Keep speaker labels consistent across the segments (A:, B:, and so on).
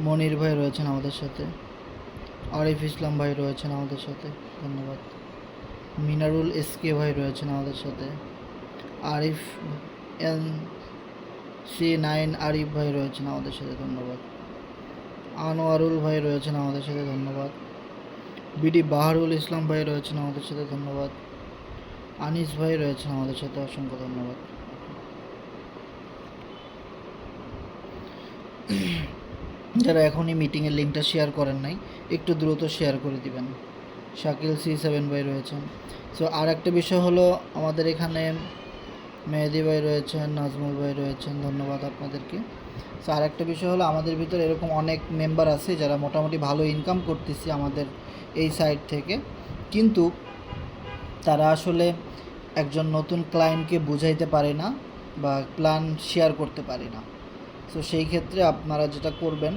A: মনির ভাই রয়েছেন আমাদের সাথে, আরিফ ইসলাম ভাই রয়েছেন আমাদের সাথে, ধন্যবাদ। মিনারুল এসকে ভাই রয়েছেন আমাদের সাথে, আরিফ এন C9 আরিফ ভাই রয়েছেন আমাদের সাথে, ধন্যবাদ। আনোয়ারুল ভাই রয়েছেন আমাদের সাথে, ধন্যবাদ। বিডি বাহারুল ইসলাম ভাই রয়েছেন আমাদের সাথে, ধন্যবাদ। আনিস ভাই রয়েছেন আমাদের সাথে, অসংখ্য ধন্যবাদ। যারা এখনই মিটিংয়ের লিঙ্কটা শেয়ার করেন নাই একটু দ্রুত শেয়ার করে দিবেন। শাকিল C7 ভাই রয়েছেন। সো আর একটা বিষয় হলো, আমাদের এখানে মেহেদি ভাই রয়েছেন, নাজমুল ভাই রয়েছেন, ধন্যবাদ আপনাদেরকে। সো আর একটা বিষয় হলো, আমাদের ভিতরে এরকম অনেক মেম্বার আছে যারা মোটামুটি ভালো ইনকাম করতেছি আমাদের এই সাইট থেকে, কিন্তু তারা আসলে একজন নতুন ক্লায়েন্টকে বুঝাইতে পারে না বা প্ল্যান শেয়ার করতে পারে না। সো সেই ক্ষেত্রে আপনারা যেটা করবেন,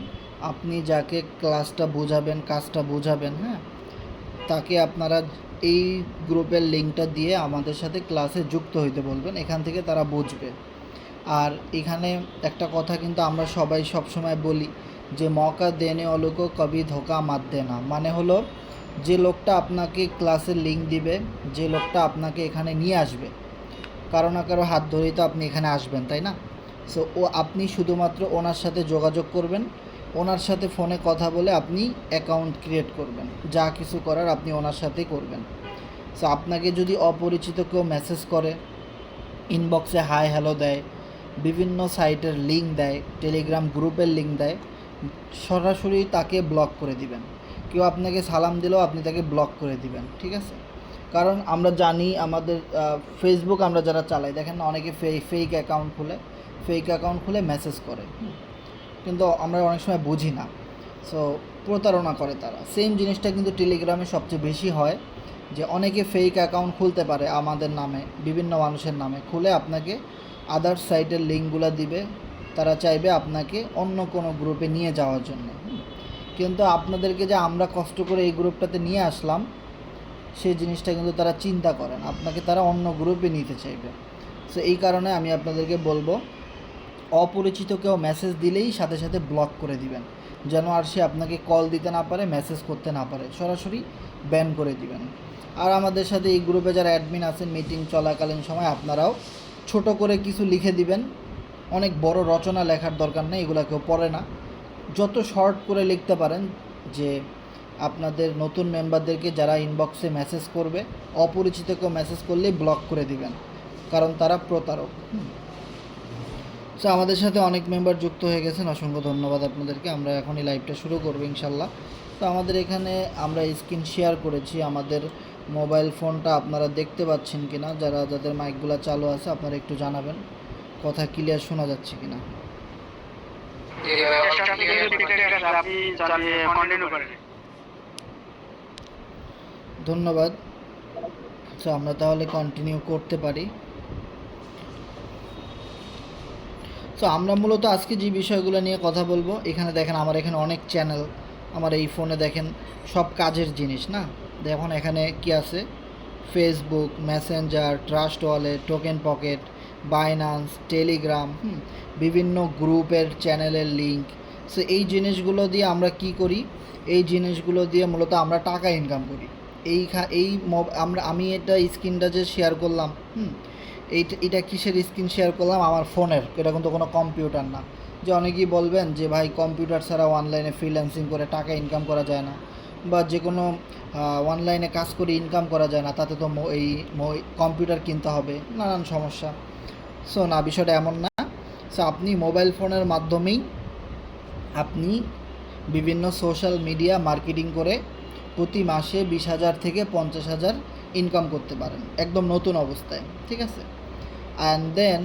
A: আপনি যাকে ক্লাসটা বোঝাবেন, কাজটা বোঝাবেন, হ্যাঁ, তাকে আপনারা এই গ্রুপের লিঙ্কটা দিয়ে আমাদের সাথে ক্লাসে যুক্ত হইতে বলবেন, এখান থেকে তারা বুঝবে। আর এখানে একটা কথা কিন্তু আমরা সবাই সবসময় বলি যে মৌকা দেনে ওয়ালোকে কবি ধোকা মাত দেনা, মানে হলো যে লোকটা আপনাকে ক্লাসের লিঙ্ক দিবে, যে লোকটা আপনাকে এখানে নিয়ে আসবে, কারো না কারো হাত ধরেই তো আপনি এখানে আসবেন, তাই না? সো আপনি শুধুমাত্র ওনার সাথে যোগাযোগ করবেন, ওনার সাথে ফোনে কথা বলে আপনি অ্যাকাউন্ট ক্রিয়েট করবেন, যা কিছু করার আপনি ওনার সাথেই করবেন। সো আপনাকে যদি অপরিচিত কেউ মেসেজ করে, ইনবক্সে হাই হ্যালো দেয়, বিভিন্ন সাইটের লিঙ্ক দেয়, টেলিগ্রাম গ্রুপের লিঙ্ক দেয়, সরাসরি তাকে ব্লক করে দিবেন। কেউ আপনাকে সালাম দিলেও আপনি তাকে ব্লক করে দিবেন, ঠিক আছে? কারণ আমরা জানি, আমাদের ফেসবুক আমরা যারা চালাই, দেখেন না, অনেকে ফেক অ্যাকাউন্ট খুলে মেসেজ করে, কিন্তু আমরা অনেক সময় বুঝি না। সো প্রতারণা করে তারা। সেম জিনিসটা কিন্তু টেলিগ্রামে সবচেয়ে বেশি হয়, যে অনেকে ফেক অ্যাকাউন্ট খুলতে পারে আমাদের নামে, বিভিন্ন মানুষের নামে খুলে আপনাকে আদার্স সাইটের লিঙ্কগুলো দিবে, তারা চাইবে আপনাকে অন্য কোনো গ্রুপে নিয়ে যাওয়ার জন্য। কিন্তু আপনাদেরকে যে আমরা কষ্ট করে এই গ্রুপটাতে নিয়ে আসলাম, সেই জিনিসটা কিন্তু তারা চিন্তা করেন, আপনাকে তারা অন্য গ্রুপে নিতে চাইবে। সো এই কারণে আমি আপনাদেরকে বলবো, অপরিচিত কেউ মেসেজ দিলেই সাথে সাথে ব্লক করে দিবেন, যেন আর সে আপনাকে কল দিতে না পারে, মেসেজ করতে না পারে, সরাসরি ব্যান করে দিবেন। আর আমাদের সাথে এই গ্রুপে যারা অ্যাডমিন আছেন, মিটিং চলাকালীন সময় আপনারাও ছোট করে কিছু লিখে দিবেন, অনেক বড় রচনা লেখার দরকার নেই, এগুলো কেউ পড়ে না। যত শর্ট করে লিখতে পারেন যে আপনাদের নতুন মেম্বারদেরকে যারা ইনবক্সে মেসেজ করবে, অপরিচিত কেউ মেসেজ করলেই ব্লক করে দিবেন, কারণ তারা প্রতারক। সো আমাদের সাথে অনেক মেম্বার যুক্ত হয়ে গেছেন, অসংখ্য ধন্যবাদ আপনাদেরকে। আমরা এখনই লাইভটা শুরু করবো ইনশাল্লাহ। তো আমাদের এখানে আমরা স্ক্রিন শেয়ার করেছি, আমাদের মোবাইল ফোনটা আপনারা দেখতে পাচ্ছেন কিনা, যাদের মাইকগুলো চালু আছে আপনারা একটু জানাবেন কথা ক্লিয়ার শোনা যাচ্ছে কিনা। ধন্যবাদ। সো আমরা তাহলে কন্টিনিউ করতে পারি। সো আমরা মূলত আজকে যে বিষয়গুলো নিয়ে কথা বলবো, এখানে দেখেন আমার এখানে অনেক চ্যানেল, আমার এই ফোনে দেখেন সব কাজের জিনিস না। দেখুন এখানে কি আছে, Facebook, Messenger, trust wallet, token pocket, Binance, Telegram, বিভিন্ন গ্রুপের চ্যানেলের লিঙ্ক। সো এই জিনিসগুলো দিয়ে আমরা কি করি, এই জিনিসগুলো দিয়ে মূলত আমরা টাকা ইনকাম করি। আমি এটা স্ক্রিনটা যে শেয়ার করলাম, এটা কিসের স্ক্রিন শেয়ার করলাম, আমার ফোনের, এটা কিন্তু কোনো কম্পিউটার না। যে অনেকেই বলবেন যে ভাই কম্পিউটার ছাড়া অনলাইনে ফ্রিল্যান্সিং করে টাকা ইনকাম করা যায় না, বা যে কোনো অনলাইনে কাজ করে ইনকাম করা যায় না, তাতে তো এই কম্পিউটার কিনতে হবে, নানান সমস্যা। সো না, বিষয়টা এমন না। সো আপনি মোবাইল ফোনের মাধ্যমেই আপনি বিভিন্ন সোশ্যাল মিডিয়া মার্কেটিং করে প্রতি মাসে 20,000 থেকে 50,000 ইনকাম করতে পারেন, একদম নতুন অবস্থায়, ঠিক আছে? অ্যান্ড দেন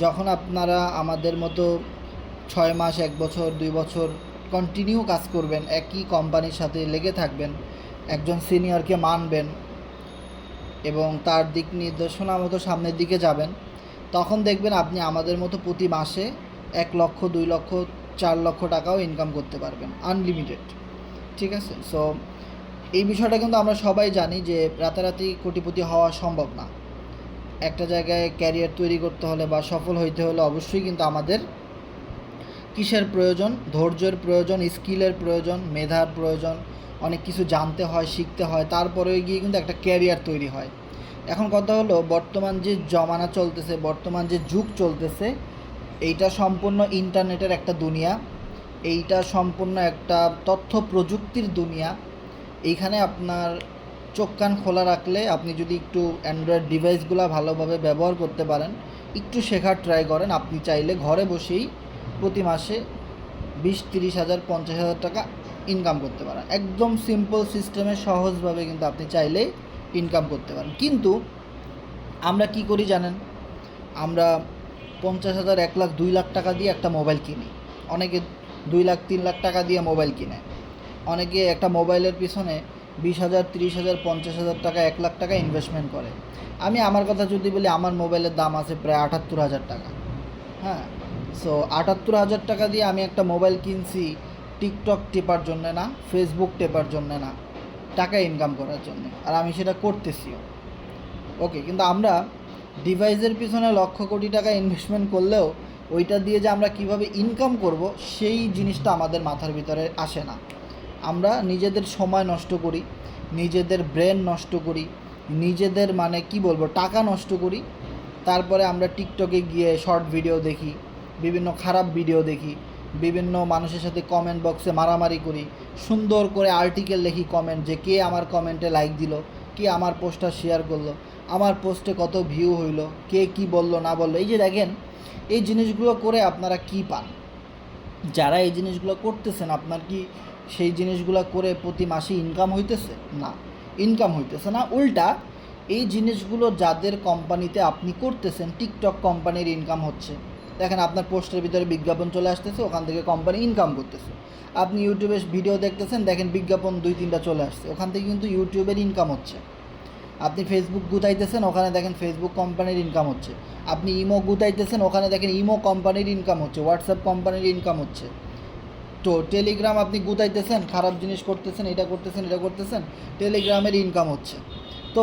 A: যখন আপনারা আমাদের মতো 6 মাস, 1 বছর, 2 বছর কন্টিনিউ কাজ করবেন, একই কোম্পানির সাথে লেগে থাকবেন, একজন সিনিয়রকে মানবেন এবং তার দিক নির্দেশনা মতো সামনের দিকে যাবেন, তখন দেখবেন আপনি আমাদের মতো প্রতি মাসে 1 লক্ষ, 2 লক্ষ, 4 লক্ষ টাকাও ইনকাম করতে পারবেন, আনলিমিটেড, ঠিক আছে? সো এই বিষয়টা কিন্তু আমরা সবাই জানি যে রাতারাতি কোটিপতি হওয়া সম্ভব না। একটা জায়গায় ক্যারিয়ার তৈরি করতে হলে বা সফল হইতে হলে অবশ্যই কিন্তু আমাদের কিসের প্রয়োজন? ধৈর্যের প্রয়োজন, স্কিলের প্রয়োজন, মেধার প্রয়োজন, অনেক কিছু জানতে হয়, শিখতে হয়, তারপরে গিয়ে কিন্তু একটা ক্যারিয়ার তৈরি হয়। এখন কথা হলো, বর্তমান যে জমানা চলতেছে, বর্তমান যে যুগ চলতেছে, এইটা সম্পূর্ণ ইন্টারনেটের একটা দুনিয়া, এইটা সম্পূর্ণ একটা তথ্য প্রযুক্তির দুনিয়া। এইখানে আপনার চোখ কান খোলা রাখলে, আপনি যদি একটু অ্যান্ড্রয়েড ডিভাইসগুলো ভালোভাবে ব্যবহার করতে পারেন, একটু শেখার ট্রাই করেন, আপনি চাইলে ঘরে বসেই প্রতি মাসে 20-30 হাজার 50 হাজার টাকা ইনকাম করতে পারেন। একদম সিম্পল সিস্টেমে সহজভাবে কিন্তু আপনি চাইলে ইনকাম করতে পারেন। কিন্তু আমরা কি করি জানেন? আমরা 50 হাজার, 1 লাখ, 2 লাখ টাকা দিয়ে একটা মোবাইল কিনি। অনেকে 2 লাখ 3 লাখ টাকা দিয়ে মোবাইল কিনে। অনেকে একটা মোবাইলের পিছনে 20 হাজার, 30 হাজার, 50 হাজার টাকা, 1 লাখ টাকা ইনভেস্টমেন্ট করে। আমি আমার কথা যদি বলি, আমার মোবাইলের দাম আছে প্রায় 78 হাজার টাকা। হ্যাঁ, সো 78 হাজার টাকা দিয়ে আমি একটা মোবাইল কিনছি টিকটক টেপার জন্যে না, ফেসবুক টেপার জন্যে না, টাকা ইনকাম করার জন্যে। আর আমি সেটা করতেছিও। ওকে, কিন্তু আমরা ডিভাইসের পিছনে লক্ষ কোটি টাকা ইনভেস্টমেন্ট করলেও ওইটা দিয়ে যে আমরা কিভাবে ইনকাম করব, সেই জিনিসটা আমাদের মাথার ভিতরে আসে না। আমরা নিজেদের সময় নষ্ট করি, নিজেদের ব্রেন নষ্ট করি, নিজেদের মানে কি বলবো, টাকা নষ্ট করি। তারপরে আমরা টিকটকে গিয়ে শর্ট ভিডিও দেখি, বিভিন্ন খারাপ ভিডিও দেখি, বিভিন্ন মানুষের সাথে কমেন্ট বক্সে মারামারি করি, সুন্দর করে আর্টিকেল লিখি কমেন্ট, যে কে আমার কমেন্টে লাইক দিল, কে আমার পোস্টটা শেয়ার করলো, আমার পোস্টে কত ভিউ হইলো, কে কি বলল না বললো। এই যে দেখেন, এই জিনিসগুলো করে আপনারা কি পান? যারা এই জিনিসগুলো করতেছেন, আপনার কি সেই জিনিসগুলো করে প্রতি মাসে ইনকাম হইতেছে? না, ইনকাম হইতেছে না। উল্টা এই জিনিসগুলো যাদের কোম্পানিতে আপনি করতেছেন, টিকটক কোম্পানির ইনকাম হচ্ছে। দেখেন, আপনার পোস্টের ভিতরে বিজ্ঞাপন চলে আসতেছে, ওখান থেকে কোম্পানি ইনকাম করতেছে। আপনি ইউটিউবে ভিডিও দেখতেছেন, দেখেন বিজ্ঞাপন 2-3টা চলে আসছে, ওখান থেকে কিন্তু ইউটিউবের ইনকাম হচ্ছে। আপনি ফেসবুক গুতাইতেছেন, ওখানে দেখেন ফেসবুক কোম্পানির ইনকাম হচ্ছে। আপনি ইমো গুতাইতেছেন, ওখানে দেখেন ইমো কোম্পানির ইনকাম হচ্ছে, হোয়াটসঅ্যাপ কোম্পানির ইনকাম হচ্ছে। তো টেলিগ্রাম আপনি গুতাইতেছেন, খারাপ জিনিস করতেছেন, এটা করতেছেন, এটা করতেছেন, টেলিগ্রামের ইনকাম হচ্ছে। তো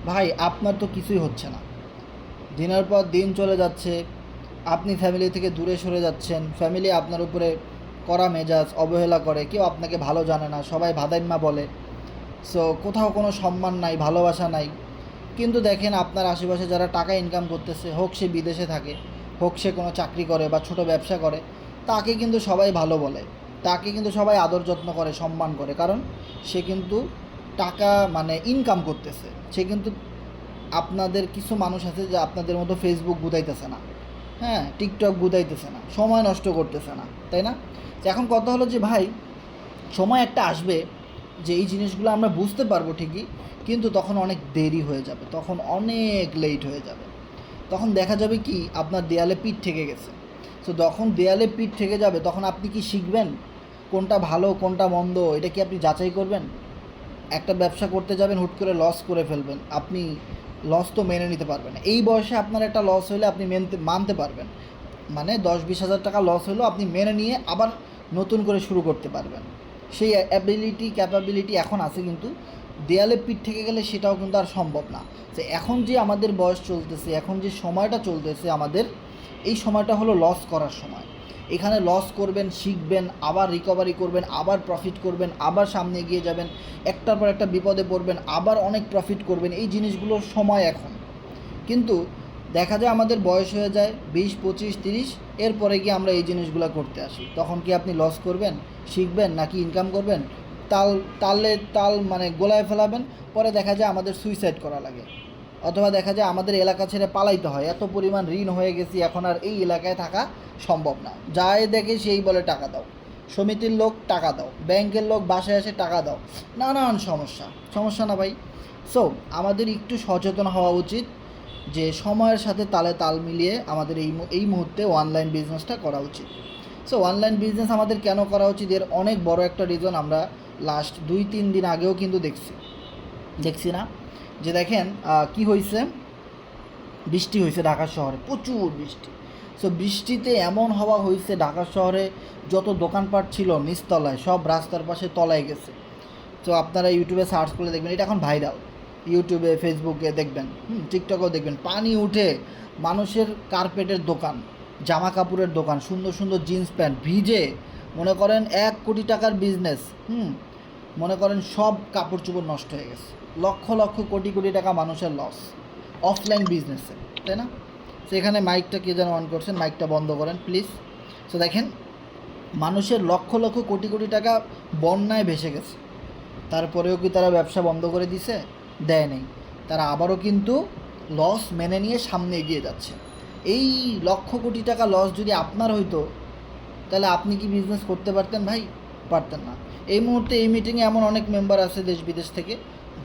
A: ভাই, আপনার তো কিছুই হচ্ছে না। দিনের পর দিন চলে যাচ্ছে, আপনি ফ্যামিলি থেকে দূরে সরে যাচ্ছেন, ফ্যামিলি আপনার উপরে কড়া মেজাজ, অবহেলা করে, কেউ আপনাকে ভালো জানে না, সবাই ভাদাইম্মা বলে। সো কোথাও কোনো সম্মান নাই, ভালোবাসা নাই। কিন্তু দেখেন, আপনার আশেপাশে যারা টাকা ইনকাম করতেছে, হোক সে বিদেশে থাকে, হোক সে কোনো চাকরি করে বা ছোটো ব্যবসা করে, তাকে কিন্তু সবাই ভালো বলে, তাকে কিন্তু সবাই আদর যত্ন করে, সম্মান করে। কারণ সে কিন্তু টাকা মানে ইনকাম করতেছে। সে কিন্তু, আপনাদের কিছু মানুষ আছে যে আপনাদের মতো ফেসবুক গুদাইতেছে না, হ্যাঁ, টিকটক গুদাইতেছে না, সময় নষ্ট করতেছে না, তাই না? এখন কথা হলো যে ভাই, সময় একটা আসবে যে এই জিনিসগুলো আমরা বুঝতে পারবো ঠিকই, কিন্তু তখন অনেক দেরি হয়ে যাবে, তখন অনেক লেট হয়ে যাবে। তখন দেখা যাবে কি, আপনার দেয়ালে পিঠ ঠেকে গেছে। সো যখন দেয়ালে পিঠ ঠেকে যাবে, তখন আপনি কি শিখবেন কোনটা ভালো কোনটা মন্দ? এটা কি আপনি যাচাই করবেন? একটা ব্যবসা করতে যাবেন, হুট করে লস করে ফেলবেন, আপনি লস তো মেনে নিতে পারবেন না। এই বয়সে আপনার একটা লস হলে আপনি মানতে পারবেন, মানে 10-20 হাজার টাকা লস হলেও আপনি মেনে নিয়ে আবার নতুন করে শুরু করতে পারবেন। সেই অ্যাবিলিটি, ক্যাপাবিলিটি এখন আছে, কিন্তু দেয়ালে পিঠ থেকে গেলে সেটাও কিন্তু আর সম্ভব না। যে এখন যে আমাদের বয়স চলতেছে, এখন যে সময়টা চলতেছে আমাদের, এই সময়টা হলো লস করার সময়। এখানে লস করবেন, শিখবেন, আবার রিকভারি করবেন, আবার প্রফিট করবেন, আবার সামনে এগিয়ে যাবেন, একটার পর একটা বিপদে পড়বেন, আবার অনেক প্রফিট করবেন। এই জিনিসগুলোর সময় এখন। কিন্তু দেখা যায় আমাদের বয়স হয়ে যায় 20-25-30, এরপরে গিয়ে আমরা এই জিনিসগুলো করতে আসি। তখন কি আপনি লস করবেন, শিখবেন, নাকি ইনকাম করবেন? তাল মানে গোলায় ফেলাবেন। পরে দেখা যায় আমাদের সুইসাইড করা লাগে, অথবা দেখা যায় আমাদের এলাকা ছেড়ে পালাইতে হয়। এত পরিমাণ ঋণ হয়ে গেছি, এখন আর এই এলাকায় থাকা সম্ভব না। যাই দেখে সেই বলে টাকা দাও, সমিতির লোক টাকা দাও, ব্যাংকের লোক বাসায় এসে টাকা দাও, নানান সমস্যা না ভাই? সো আমাদের একটু সচেতন হওয়া উচিত যে সময়ের সাথে তালে তাল মিলিয়ে আমাদের এই মুহূর্তে অনলাইন বিজনেসটা করা উচিত। সো অনলাইন বিজনেস আমাদের কেন করা উচিত, এর অনেক বড় একটা রিজন আমরা লাস্ট 2-3 দিন আগেও কিন্তু দেখছি না, যে দেখেন কি হয়েছে, বৃষ্টি হয়েছে ঢাকা শহরে, প্রচুর বৃষ্টি। সো বৃষ্টিতে এমন হওয়া হয়েছে, ঢাকা শহরে যত দোকানপাট ছিল নিচতলায়, সব রাস্তার পাশে তলায় গেছে। তো আপনারা ইউটিউবে সার্চ করলে দেখবেন, এটা এখন ভাইরাল। ইউটিউবে, ফেসবুকে দেখবেন, টিকটকেও দেখবেন, পানি উঠে মানুষের কার্পেটের দোকান, জামা কাপড়ের দোকান, সুন্দর সুন্দর জিন্স প্যান্ট ভিজে, মনে করেন 1 কোটি টাকার বিজনেস, মনে করেন সব কাপড় চোপড় নষ্ট হয়ে গেছে, লক্ষ লক্ষ কোটি কোটি টাকা মানুষের লস অফলাইন বিজনেসে, তাই না? তো এখানে মাইকটা কে যেন অন করছেন, মাইকটা বন্ধ করেন প্লিজ। তো দেখেন, মানুষের লক্ষ লক্ষ কোটি কোটি টাকা বন্যায় ভেসে গেছে, তারপরেও কি তারা ব্যবসা বন্ধ করে দিছে? দেয় নেই, তারা আবারও কিন্তু লস মেনে নিয়ে সামনে এগিয়ে যাচ্ছে। এই লক্ষ কোটি টাকা লস যদি আপনার হইতো, তাহলে আপনি কি বিজনেস করতে পারতেন ভাই? পারতেন না। এই মুহূর্তে এই মিটিংয়ে এমন অনেক মেম্বার আছে দেশ বিদেশ থেকে,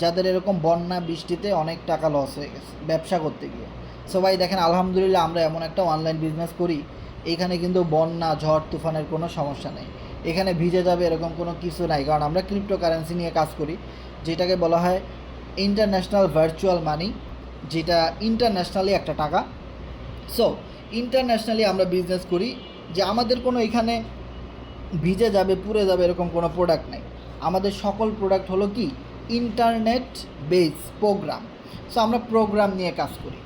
A: যাদের এরকম বন্যা বৃষ্টিতে অনেক টাকা লস হয়ে গেছে ব্যবসা করতে গিয়ে। সবাই দেখেন, আলহামদুলিল্লাহ আমরা এমন একটা অনলাইন বিজনেস করি, এখানে কিন্তু বন্যা ঝড় তুফানের কোনো সমস্যা নেই, এখানে ভিজে যাবে এরকম কোনো কিছু নাই, কারণ আমরা ক্রিপ্টোকারেন্সি নিয়ে কাজ করি, যেটাকে বলা হয় ইন্টারন্যাশনাল ভার্চুয়াল মানি, যেটা ইন্টারন্যাশনালি একটা টাকা। সো ইন্টারন্যাশনালি আমরা বিজনেস করি, যে আমাদের কোনো এখানে ভিজে যাবে পুড়ে যাবে এরকম কোনো প্রোডাক্ট নেই। আমাদের সকল প্রোডাক্ট হলো কি ইন্টারনেট বেস প্রোগ্রাম। সো আমরা প্রোগ্রাম নিয়ে কাজ করি,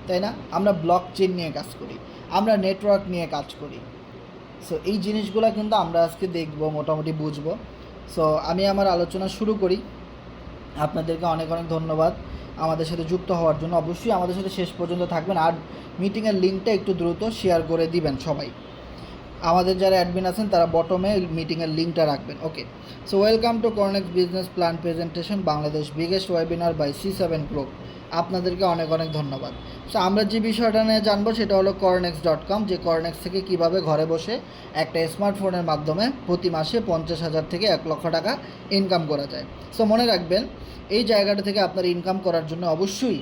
A: তাই না? আমরা ব্লক চেইন নিয়ে কাজ করি, আমরা নেটওয়ার্ক নিয়ে কাজ করি। সো এই জিনিসগুলো কিন্তু আমরা আজকে দেখব, মোটামুটি বুঝবো। সো আমি আমার আলোচনা শুরু করি। আপনাদেরকে অনেক অনেক ধন্যবাদ আমাদের সাথে যুক্ত হওয়ার জন্য। অবশ্যই আমাদের সাথে শেষ পর্যন্ত থাকবেন, আর মিটিংয়ের লিঙ্কটা একটু দ্রুত শেয়ার করে দিবেন সবাই। আমাদের যারা অ্যাডমিন আছেন তারা বটমে মিটিংয়ের লিঙ্কটা রাখবেন। Okay, so welcome to Cornex business plan presentation, Bangladesh biggest webinar by C7 group. আপনাদেরকে অনেক অনেক ধন্যবাদ। সো আমরা যে বিষয়টা নিয়ে জানবো সেটা হলো cornex.com, যে কর্নেক্স থেকে কিভাবে ঘরে বসে একটা স্মার্টফোনের মাধ্যমে প্রতি মাসে 50,000 থেকে 1 লক্ষ টাকা ইনকাম করা যায়। সো মনে রাখবেন, এই জায়গাটা থেকে আপনার ইনকাম করার জন্য অবশ্যই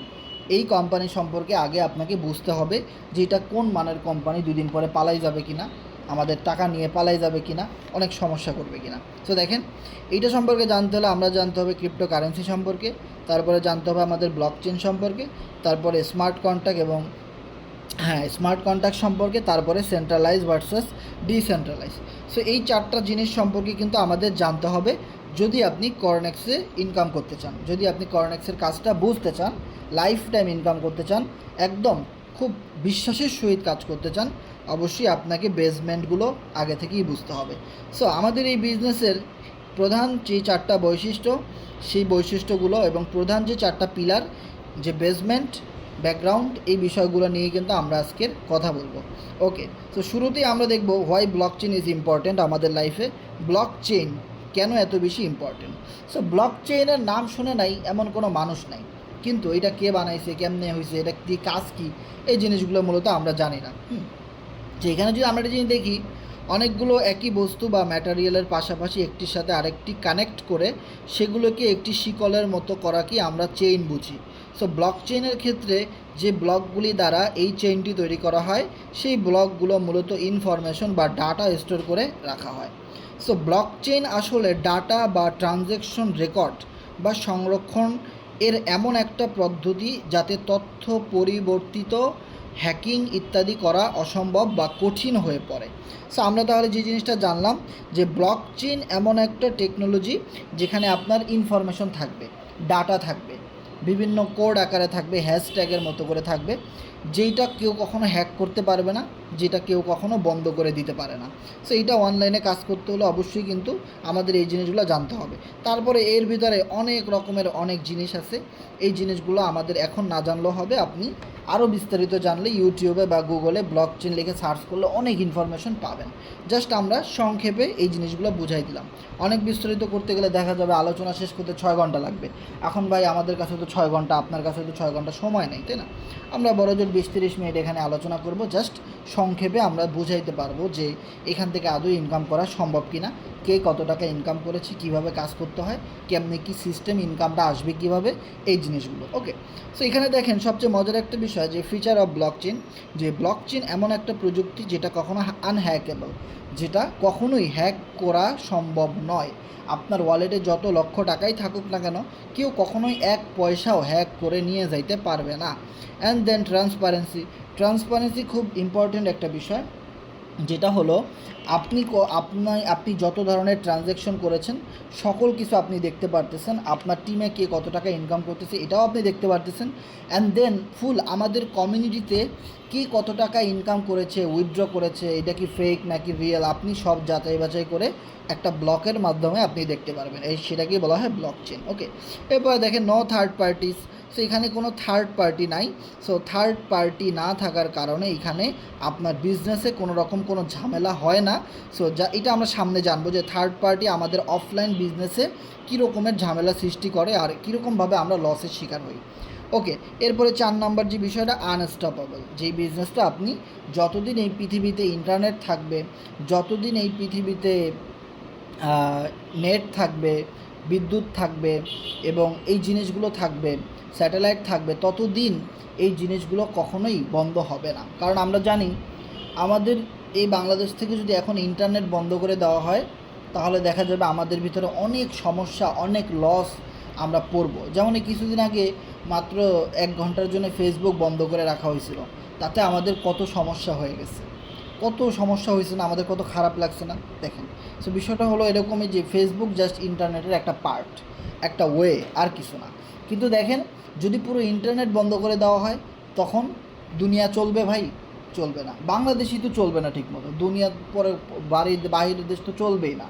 A: এই কোম্পানি সম্পর্কে আগে আপনাকে বুঝতে হবে যে এটা কোন মানের কোম্পানি, 2 দিন পরে পালাই যাবে কিনা, আমাদের টাকা নিয়ে পালাই যাবে কিনা, অনেক সমস্যা করবে কিনা। সো দেখেন, এইটা সম্পর্কে জানতে হলে আমরা জানতে হবে ক্রিপ্টোকারেন্সি সম্পর্কে, তারপরে জানতে হবে আমাদের ব্লকচেন সম্পর্কে, তারপরে স্মার্ট কন্ট্রাক্ট এবং স্মার্ট কন্ট্রাক্ট সম্পর্কে, তারপরে সেন্ট্রালাইজ ভার্সাস ডিসেন্ট্রালাইজ। সো এই 4টা জিনিস সম্পর্কে কিন্তু আমাদের জানতে হবে যদি আপনি কর্নেক্সে ইনকাম করতে চান, যদি আপনি কর্নেক্সের কাজটা বুঝতে চান, লাইফ টাইম ইনকাম করতে চান, একদম খুব বিশ্বাসের সহিত কাজ করতে চান, অবশ্যই আপনাকে বেসমেন্টগুলো আগে থেকেই বুঝতে হবে। সো আমাদের এই বিজনেসের প্রধান যে 4টা বৈশিষ্ট্য, সেই বৈশিষ্ট্যগুলো এবং প্রধান যে 4টা পিলার, যে বেসমেন্ট, ব্যাকগ্রাউন্ড, এই বিষয়গুলো নিয়ে কিন্তু আমরা আজকের কথা বলবো। ওকে, তো শুরুতেই আমরা দেখব হোয়াই ব্লকচেন ইজ ইম্পর্ট্যান্ট আমাদের লাইফে। ব্লকচেন কেন এত বেশি ইম্পর্ট্যান্ট? সো ব্লকচেনের নাম শুনে নাই এমন কোনো মানুষ নাই, কিন্তু এটা কে বানাইছে, কেমনে হয়েছে, এটা কি কাজ কী, এই জিনিসগুলো মূলত আমরা জানি না। যে এখানে যদি আমরা একটা জিনিস দেখি, অনেকগুলো একই বস্তু বা ম্যাটেরিয়ালের পাশাপাশি একটির সাথে আরেকটি কানেক্ট করে সেগুলোকে একটি শিকলের মতো করাকে আমরা চেইন বুঝি। সো ব্লক চেইনের ক্ষেত্রে যে ব্লকগুলি দ্বারা এই চেইনটি তৈরি করা হয়, সেই ব্লকগুলো মূলত ইনফরমেশন বা ডাটা স্টোর করে রাখা হয়। সো ব্লক চেইন আসলে ডাটা বা ট্রানজ্যাকশন রেকর্ড বা সংরক্ষণ এর এমন একটা পদ্ধতি যাতে তথ্য পরিবর্তিত, হ্যাকিং ইত্যাদি করা অসম্ভব বা কঠিন হয়ে পড়ে। সো আমরা তাহলে যে জিনিসটা জানলাম যে ব্লকচেন এমন একটা টেকনোলজি যেখানে আপনার ইনফরমেশন থাকবে, ডাটা থাকবে, বিভিন্ন কোড আকারে থাকবে, হ্যাশট্যাগের মতো করে থাকবে, যেইটা কেউ কখনো হ্যাক করতে পারবে না, যেটা কেউ কখনো বন্ধ করে দিতে পারে না। সো এইটা অনলাইনে কাজ করতে হলে অবশ্যই কিন্তু আমাদের এই জিনিসগুলো জানতে হবে। তারপরে এর ভিতরে অনেক রকমের অনেক জিনিস আছে, এই জিনিসগুলো আমাদের এখন না জানলেও হবে। আপনি আরও বিস্তারিত জানলে ইউটিউবে বা গুগলে ব্লকচেন লিখে সার্চ করলে অনেক ইনফরমেশন পাবেন। জাস্ট আমরা সংক্ষেপে এই জিনিসগুলো বুঝাই দিলাম। অনেক বিস্তারিত করতে গেলে দেখা যাবে আলোচনা শেষ করতে 6 ঘন্টা লাগবে। এখন ভাই আমাদের কাছে তো 6 ঘন্টা, আপনার কাছে তো 6 ঘন্টা সময় নেই, তাই না? আমরা বড়জোর 20-30 মিনিট এখানে আলোচনা করব, জাস্ট সংক্ষেপে আমরা বুঝাইতে পারবো যে এখান থেকে আদৌ ইনকাম করা সম্ভব কিনা, কে কত টাকা ইনকাম করেছে, কিভাবে কাজ করতে হয়, কেমনি কি সিস্টেম, ইনকামটা আসবে কিভাবে, এই জিনিসগুলো। ওকে, সো এখানে দেখেন সবচেয়ে মজার একটা বিষয় যে ফিচার অফ ব্লকচেন, যে ব্লকচেন এমন একটা প্রযুক্তি যেটা কখনো আনহ্যাকেবল, যেটা কখনোই হ্যাক করা সম্ভব নয়। আপনার ওয়ালেটে যত লক্ষ টাকাই থাকুক না কেন, কেউ কখনোই 1 পয়সাও হ্যাক করে নিয়ে যাইতে পারবে না। অ্যান্ড দেন ট্রান্সপারেন্সি খুব ইম্পর্ট্যান্ট একটা বিষয়, যেটা হলো আপনি যত ধরনের ট্রানজ্যাকশন করেছেন সকল কিছু আপনি দেখতে পারতেছেন। আপনার টিমে কে কত টাকা ইনকাম করতেছে এটাও আপনি দেখতে পারতেছেন। অ্যান্ড দেন ফুল আমাদের কমিউনিটিতে কে কত টাকা ইনকাম করেছে, উইথড্র করেছে, এটা কি ফেক নাকি রিয়েল, আপনি সব যাচাই বাছাই করে একটা ব্লকের মাধ্যমে আপনি দেখতে পারবেন। সেটাকেই বলা হয় ব্লক চেন। ওকে, এরপরে দেখেন নো থার্ড পার্টিস। সো এখানে কোনো থার্ড পার্টি নাই। সো থার্ড পার্টি না থাকার কারণে এখানে আপনার বিজনেসে কোনো রকম কোনো ঝামেলা হয় না। সো এটা আমরা সামনে জানবো যে থার্ড পার্টি আমাদের অফলাইন বিজনেসে কী রকমের ঝামেলা সৃষ্টি করে আর কীরকমভাবে আমরা লসের শিকার হই। ওকে, এরপরে 4 নম্বর যে বিষয়টা আনস্টপেবল। যেই বিজনেসটা আপনি যতদিন এই পৃথিবীতে ইন্টারনেট থাকবে, যতদিন এই পৃথিবীতে নেট থাকবে, বিদ্যুৎ থাকবে এবং এই জিনিসগুলো থাকবে, স্যাটেলাইট থাকবে, ততদিন এই জিনিসগুলো কখনোই বন্ধ হবে না। কারণ আমরা জানি আমাদের এই বাংলাদেশ থেকে যদি এখন ইন্টারনেট বন্ধ করে দেওয়া হয় তাহলে দেখা যাবে আমাদের ভিতরে অনেক সমস্যা, অনেক লস আমরা পড়ব। যেমন এই কিছুদিন আগে মাত্র 1 ঘন্টার জন্য ফেসবুক বন্ধ করে রাখা হয়েছিল, তাতে আমাদের কত সমস্যা হয়ে গেছে, কত সমস্যা হয়েছে না, আমাদের কত খারাপ লাগছে না। দেখেন, সো বিষয়টা হলো এরকমই যে ফেসবুক জাস্ট ইন্টারনেটের একটা পার্ট, একটা ওয়ে, আর কিছু না। কিন্তু দেখেন, যদি পুরো ইন্টারনেট বন্ধ করে দেওয়া হয় তখন দুনিয়া চলবে ভাই? চলবে না। বাংলাদেশই তো চলবে না ঠিকমতো, দুনিয়ার পরে বাহিরের দেশ তো চলবেই না।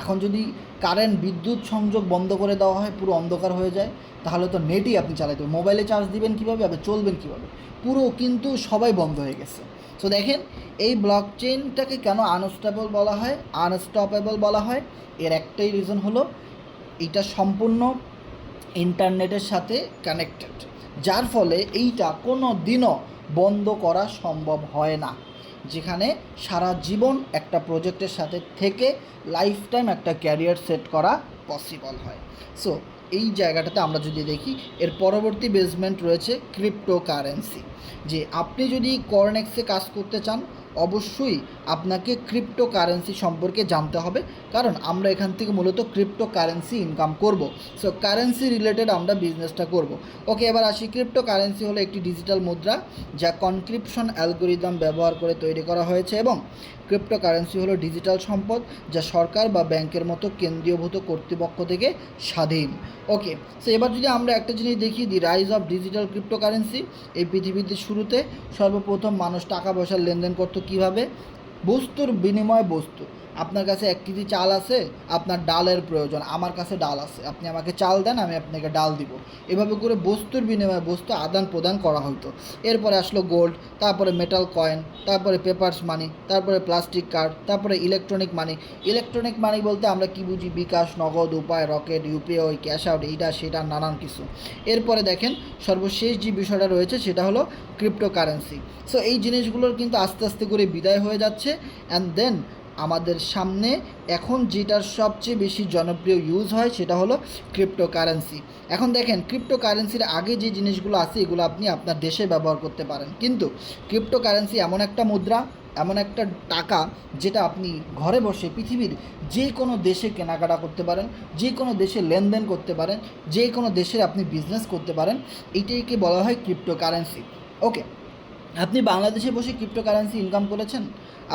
A: এখন যদি কারেন্ট বিদ্যুৎ সংযোগ বন্ধ করে দেওয়া হয়, পুরো অন্ধকার হয়ে যায়, তাহলে তো নেটই আপনি চালাতে হবে, মোবাইলে চার্জ দিবেন কীভাবে, আপনি চলবেন কীভাবে? পুরো কিন্তু সবাই বন্ধ হয়ে গেছে। সো দেখেন, এই ব্লক চেইনটাকে কেন আনস্টপেবল বলা হয়, এর একটাই রিজন হলো এটা সম্পূর্ণ ইন্টারনেটের সাথে কানেক্টেড, যার ফলে এইটা কোনো দিনও বন্ধ করা সম্ভব হয় না। যেখানে সারা জীবন একটা প্রজেক্টের সাথে থেকে লাইফ টাইম একটা ক্যারিয়ার সেট করা পসিবল হয়। সো এই জায়গাটাতে আমরা যদি দেখি, এর পরবর্তী বেসমেন্ট রয়েছে ক্রিপ্টোকারেন্সি। যে আপনি যদি কর্নেক্সে কাজ করতে চান, অবশ্যই আপনাকে ক্রিপ্টোকারেন্সি সম্পর্কে জানতে হবে, কারণ আমরা এখান থেকে মূলত ক্রিপ্টোকারেন্সি ইনকাম করব। সো কারেন্সি রিলেটেড আমরা বিজনেসটা করব। ওকে, এবার আসি। ক্রিপ্টোকারেন্সি হলো একটি ডিজিটাল মুদ্রা যা কনক্রিপশন অ্যালগোরিদম ব্যবহার করে তৈরি করা হয়েছে, এবং ক্রিপ্টোকারেন্সি হলো ডিজিটাল সম্পদ যা সরকার বা ব্যাংকের মতো কেন্দ্রীয়ভূত কর্তৃপক্ষ থেকে স্বাধীন। ওকে, সো এবার যদি আমরা একটা জিনিস দেখি, দি রাইজ অফ ডিজিটাল ক্রিপ্টোকারেন্সি। এই পৃথিবীতে শুরুতে সর্বপ্রথম মানুষ টাকা পয়সার লেনদেন করতো কীভাবে? বস্তুর বিনিময়ে বস্তু। আপনার কাছে 1 কেজি চাল আছে, আপনার ডালের প্রয়োজন, আমার কাছে ডাল আছে, আপনি আমাকে চাল দেন, আমি আপনাকে ডাল দিব। এভাবে করে বস্তুর বিনিময়ে বস্তু আদান প্রদান করা হতো। এরপরে আসলো গোল্ড, তারপরে মেটাল কয়েন, তারপরে পেপারস মানি, তারপরে প্লাস্টিক কার্ড, তারপরে ইলেকট্রনিক মানি। ইলেকট্রনিক মানি বলতে আমরা কি বুঝি? বিকাশ, নগদ, উপায়, রকেট, ইউপিআই, ক্যাশ আউট, এইটা সেটা নানান কিছু। এরপরে দেখেন, সর্বশেষ যে বিষয়টা রয়েছে সেটা হলো ক্রিপ্টোকারেন্সি। সো এই জিনিসগুলোর কিন্তু আস্তে আস্তে করে বিদায় হয়ে যাচ্ছে। অ্যান্ড দেন আমাদের সামনে এখন যেটার সবচেয়ে বেশি জনপ্রিয় ইউজ হয় সেটা হলো ক্রিপ্টোকারেন্সি। এখন দেখেন, ক্রিপ্টোকারেন্সির আগে যে জিনিসগুলো আছে এগুলো আপনি আপনার দেশে ব্যবহার করতে পারেন, কিন্তু ক্রিপ্টোকারেন্সি এমন একটা মুদ্রা, এমন একটা টাকা যেটা আপনি ঘরে বসে পৃথিবীর যে কোনো দেশে কেনাকাটা করতে পারেন, যে কোনো দেশে লেনদেন করতে পারেন, যে কোনো দেশে আপনি বিজনেস করতে পারেন। এইটাকে বলা হয় ক্রিপ্টোকারেন্সি। ওকে, আপনি বাংলাদেশে বসে ক্রিপ্টোকারেন্সি ইনকাম করেছেন,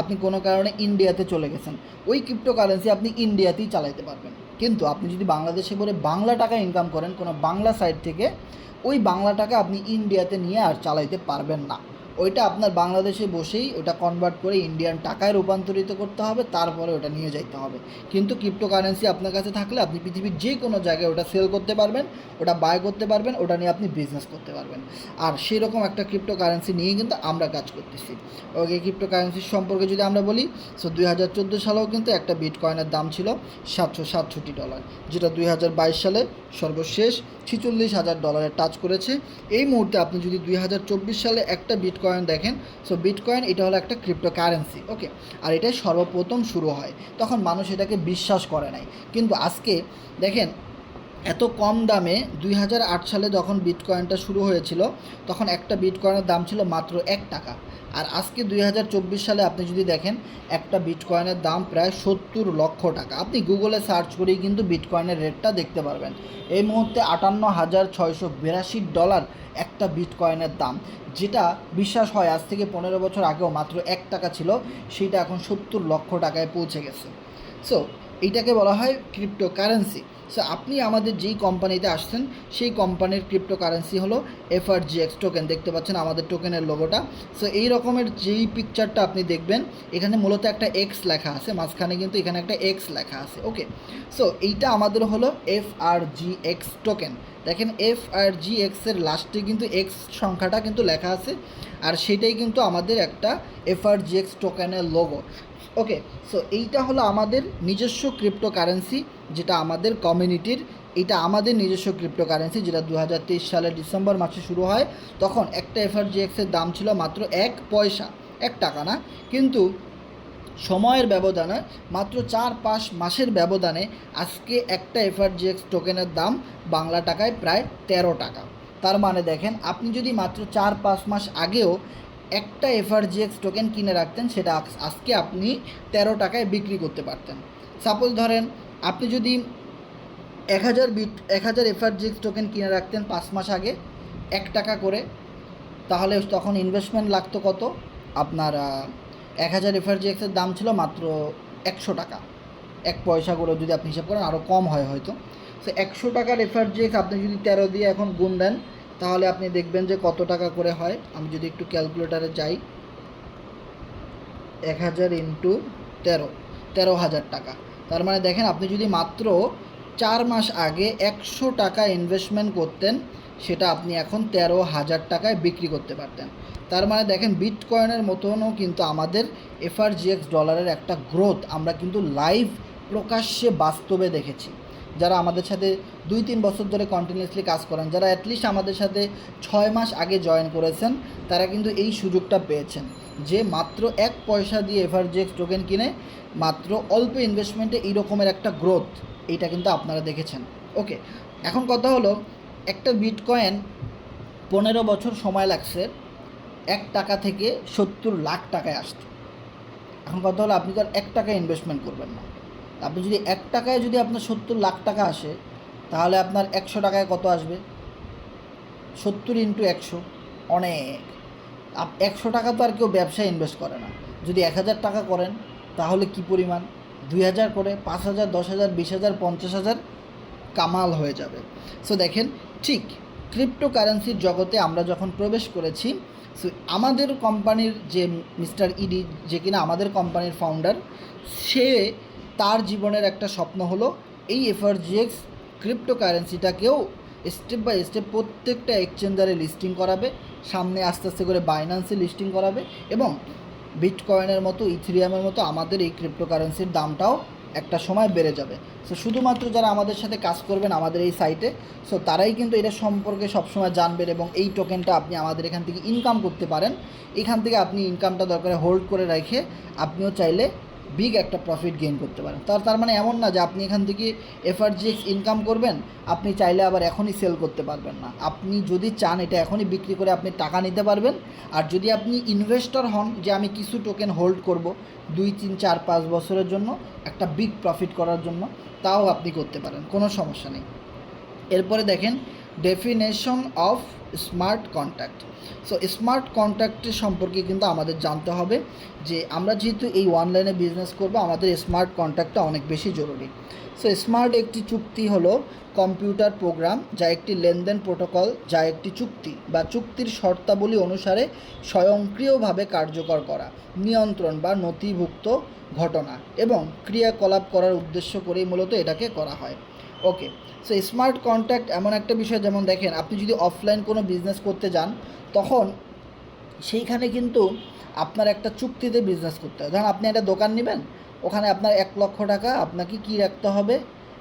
A: আপনি কোনো কারণে ইন্ডিয়াতে চলে গেছেন, ওই ক্রিপ্টোকারেন্সি আপনি ইন্ডিয়াতেই চালাতে পারবেন। কিন্তু আপনি যদি বাংলাদেশে বলে বাংলা টাকা ইনকাম করেন কোনো বাংলা সাইট থেকে, ওই বাংলা টাকা আপনি ইন্ডিয়াতে নিয়ে আর চালাইতে পারবেন না। ওইটা আপনার বাংলাদেশে বসেই ওটা কনভার্ট করে ইন্ডিয়ান টাকায় রূপান্তরিত করতে হবে, তারপরে ওটা নিয়ে যাইতে হবে। কিন্তু ক্রিপ্টোকারেন্সি আপনার কাছে থাকলে আপনি পৃথিবীর যে কোনো জায়গায় ওটা সেল করতে পারবেন, ওটা বাই করতে পারবেন, ওটা নিয়ে আপনি বিজনেস করতে পারবেন। আর সেরকম একটা ক্রিপ্টোকারেন্সি নিয়েই কিন্তু আমরা কাজ করতেছি। ওকে, ক্রিপ্টোকারেন্সির সম্পর্কে যদি আমরা বলি, সো 2014 সালেও কিন্তু একটা বিটকয়েনের দাম ছিল $767, যেটা 2022 সালে সর্বশেষ $46,000 টাচ করেছে। এই মুহূর্তে আপনি যদি 2024 সালে একটা বিটকয়েন দেখেন, সো বিটকয়েন এটা হলো একটা ক্রিপ্টোকারেন্সি। ওকে, আর এটাই সর্বপ্রথম শুরু হয়, তখন মানুষ এটাকে বিশ্বাস করে নাই। কিন্তু আজকে দেখেন, এত কম দামে 2008 সালে যখন বিটকয়েনটা শুরু হয়েছিল তখন একটা বিটকয়েনের দাম ছিল মাত্র 1 টাকা। আর আজকে 2024 সালে আপনি যদি দেখেন একটা বিটকয়েনের দাম প্রায় 70 লক্ষ টাকা। আপনি গুগলে সার্চ করেই কিন্তু বিটকয়েনের রেটটা দেখতে পারবেন। এই মুহূর্তে $58,682 একটা বিটকয়েনের দাম, যেটা বিশ্বাস হয় আজ থেকে 15 বছর আগেও মাত্র 1 টাকা ছিল, সেটা এখন 70 লক্ষ টাকায় পৌঁছে গেছে। সো এইটাকে বলা হয় ক্রিপ্টোকারেন্সি। সো আপনি আমাদের যেই কোম্পানিতে আসছেন সেই কোম্পানির ক্রিপ্টোকারেন্সি হলো FRGX টোকেন। দেখতে পাচ্ছেন আমাদের টোকেনের লোগোটা। সো এই রকমের যেই পিকচারটা আপনি দেখবেন, এখানে মূলত একটা এক্স লেখা আছে, মাঝখানে কিন্তু এখানে একটা এক্স লেখা আছে। ওকে, সো এইটা আমাদের হলো FRGX টোকেন। দেখেন FRGX এর লাস্টে কিন্তু এক্স সংখ্যাটা কিন্তু লেখা আছে, আর সেটাই কিন্তু আমাদের একটা FRGX টোকেনের লোগো। ওকে, সো এইটা হলো আমাদের নিজস্ব ক্রিপ্টোকারেন্সি, যেটা আমাদের কমিউনিটির, এটা আমাদের নিজস্ব ক্রিপ্টোকারেন্সি, যেটা 2023 সালের ডিসেম্বর মাসে শুরু হয়। তখন একটা FRGX-এর দাম ছিল মাত্র 1 পয়সা, 1 টাকা না, কিন্তু সময়ের ব্যবধানে মাত্র 4-5 মাসের ব্যবধানে আজকে একটা FRGX টোকেনের দাম বাংলা টাকায় প্রায় 13 টাকা। তার মানে দেখেন, আপনি যদি মাত্র 4-5 মাস আগেও একটা FRGX টোকেন কিনে রাখতেন, সেটা আজকে আপনি 13 টাকায় বিক্রি করতে পারতেন। সাপোজ ধরেন আপনি যদি 1000 FRGX টোকেন কিনে রাখতেন 5 মাস আগে 1 টাকা করে, তাহলে তখন ইনভেস্টমেন্ট লাগতো কত? আপনার 1000 FRGX-এর দাম ছিল মাত্র 100 টাকা, 1 পয়সা করে যদি আপনি হিসাব করেন আরও কম হয় হয়তো। সো 100 টাকার FRGX আপনি যদি 13 দিয়ে এখন গুণ দেন, তাহলে আপনি দেখবেন যে কত টাকা করে হয়। আমি যদি একটু ক্যালকুলেটারে যাই, 1000 ইন্টু 13, 13,000 টাকা। তার মানে দেখেন, আপনি যদি মাত্র 4 মাস আগে 100 টাকা ইনভেস্টমেন্ট করতেন, সেটা আপনি এখন 13,000 টাকায় বিক্রি করতে পারতেন। তার মানে দেখেন, বিটকয়েনের মতনও কিন্তু আমাদের FRGX ডলারের একটা গ্রোথ আমরা কিন্তু লাইভ প্রকাশ্যে বাস্তবে দেখেছি। যারা আমাদের সাথে 2-3 বছর ধরে কন্টিনিউয়াসলি কাজ করেন, যারা অ্যাটলিস্ট আমাদের সাথে 6 মাস আগে জয়েন করেছেন, তারা কিন্তু এই সুযোগটা পেয়েছেন যে মাত্র 1 পয়সা দিয়ে FRGX টোকেন কিনে মাত্র অল্প ইনভেস্টমেন্টে এই রকমের একটা গ্রোথ, এইটা কিন্তু আপনারা দেখেছেন। ওকে, এখন কথা হলো, একটা বিটকয়েন 15 বছর সময় লাগছে 1 টাকা থেকে 70 লাখ টাকায় আসতে। এখন কথা হলো, আপনি তো আর 1 টাকা ইনভেস্টমেন্ট করবেন না। আপনি যদি 1 টাকায় যদি আপনার 70 লাখ টাকা আসে, তাহলে আপনার 100 টাকায় কত আসবে? 70 ইন্টু 100, অনেক। 100 টাকা তো আর কেউ ব্যবসায় ইনভেস্ট করে না। যদি 1000 টাকা করেন, তাহলে কি পরিমাণ? 2000 করে, 5000, 10,000, 20,000, 50,000 কামাল হয়ে যাবে। সো দেখেন, ঠিক ক্রিপ্টোকারেন্সির জগতে আমরা যখন প্রবেশ করেছি, সো আমাদের কোম্পানির যে মিস্টার ইডি, যে কিনা আমাদের কোম্পানির ফাউন্ডার, সে তার জীবনের একটা স্বপ্ন হলো এই FRGX ক্রিপ্টোকারেন্সিটাকেও স্টেপ বাই স্টেপ প্রত্যেকটা এক্সচেঞ্জারে লিস্টিং করাবে, সামনে আস্তে আস্তে করে বাইন্যান্সে লিস্টিং করাবে, এবং বিটকয়েনের মতো, ইথেরিয়ামের মতো আমাদের এই ক্রিপ্টোকারেন্সির দামটাও একটা সময় বেড়ে যাবে। সো শুধুমাত্র যারা আমাদের সাথে কাজ করবেন আমাদের এই সাইটে, সো তারাই কিন্তু এটা সম্পর্কে সবসময় জানবেন, এবং এই টোকেনটা আপনি আমাদের এখান থেকে ইনকাম করতে পারেন। এখান থেকে আপনি ইনকামটা দরকারে হোল্ড করে রেখে আপনিও চাইলে বিগ একটা প্রফিট গেইন করতে পারেন। তার মানে এমন না যে আপনি এখান থেকে FRGX ইনকাম করবেন, আপনি চাইলে আবার এখনই সেল করতে পারবেন না। আপনি যদি চান এটা এখনই বিক্রি করে আপনি টাকা নিতে পারবেন। আর যদি আপনি ইনভেস্টর হন, যে আমি কিছু টোকেন হোল্ড করব 2-3-4-5 বছরের জন্য একটা বিগ প্রফিট করার জন্য, তাও আপনি করতে পারেন, কোনো সমস্যা নেই। এরপরে দেখেন, definition of smart contract. So smart কন্ট্রাক্টের সম্পর্কে কিন্তু আমাদের জানতে হবে যে আমরা যেহেতু এই অনলাইনে বিজনেস করব, আমাদের স্মার্ট কন্ট্রাক্টটা অনেক বেশি জরুরি। সো স্মার্ট একটি চুক্তি হলো কম্পিউটার প্রোগ্রাম, যা একটি লেনদেন প্রোটোকল, যা একটি চুক্তি বা চুক্তির শর্তাবলী অনুসারে স্বয়ংক্রিয়ভাবে কার্যকর করা, নিয়ন্ত্রণ বা নথিভুক্ত ঘটনা এবং ক্রিয়াকলাপ করার উদ্দেশ্য করেই মূলত এটাকে করা হয়। ওকে, সো স্মার্ট কন্ট্রাক্ট এমন একটা বিষয়, যেমন দেখেন, আপনি যদি অফলাইন কোনো বিজনেস করতে যান, তখন সেইখানে কিন্তু আপনার একটা চুক্তিতে বিজনেস করতে হয়। ধরুন আপনি একটা দোকান নেবেন, ওখানে আপনার 1 লক্ষ টাকা আপনাকে কী রাখতে হবে?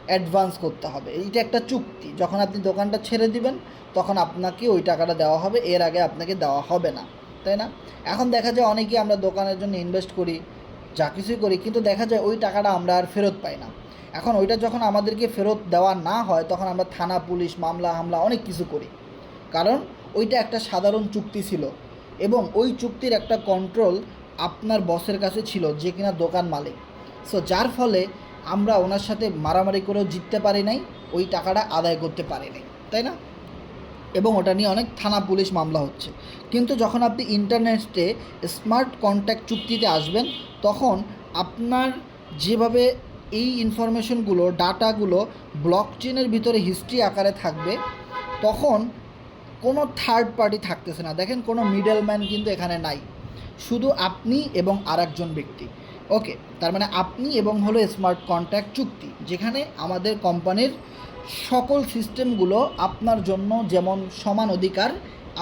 A: অ্যাডভান্স করতে হবে। এইটা একটা চুক্তি। যখন আপনি দোকানটা ছেড়ে দিবেন, তখন আপনাকে ওই টাকাটা দেওয়া হবে, এর আগে আপনাকে দেওয়া হবে না, তাই না? এখন দেখা যায় অনেকেই আমরা দোকানের জন্য ইনভেস্ট করি, যা কিছুই করি, কিন্তু দেখা যায় ওই টাকাটা আমরা আর ফেরত পাই না। এখন ওইটা যখন আমাদেরকে ফেরত দেওয়া না হয় তখন আমরা থানা পুলিশ মামলা হামলা অনেক কিছু করি, কারণ ওইটা একটা সাধারণ চুক্তি ছিল এবং ওই চুক্তির একটা কন্ট্রোল আপনার বসের কাছে ছিল, যে কিনা দোকান মালিক। সো যার ফলে আমরা ওনার সাথে মারামারি করেও জিততে পারি নাই, ওই টাকাটা আদায় করতে পারি নাই, তাই না? এবং ওটা নিয়ে অনেক থানা পুলিশ মামলা হচ্ছে। কিন্তু যখন আপনি ইন্টারনেটে স্মার্ট কন্ট্যাক্ট চুক্তিতে আসবেন, তখন আপনার যেভাবে এই ইনফরমেশনগুলো ডাটাগুলো ব্লকচেনের ভিতরে হিস্ট্রি আকারে থাকবে, তখন কোনো থার্ড পার্টি থাকতেছে না। দেখেন, কোনো মিডলম্যান কিন্তু এখানে নাই, শুধু আপনি এবং আরেকজন ব্যক্তি। ওকে, তার মানে আপনি এবং হলো স্মার্ট কন্ট্যাক্ট চুক্তি, যেখানে আমাদের কোম্পানির সকল সিস্টেমগুলো আপনার জন্য যেমন সমান অধিকার,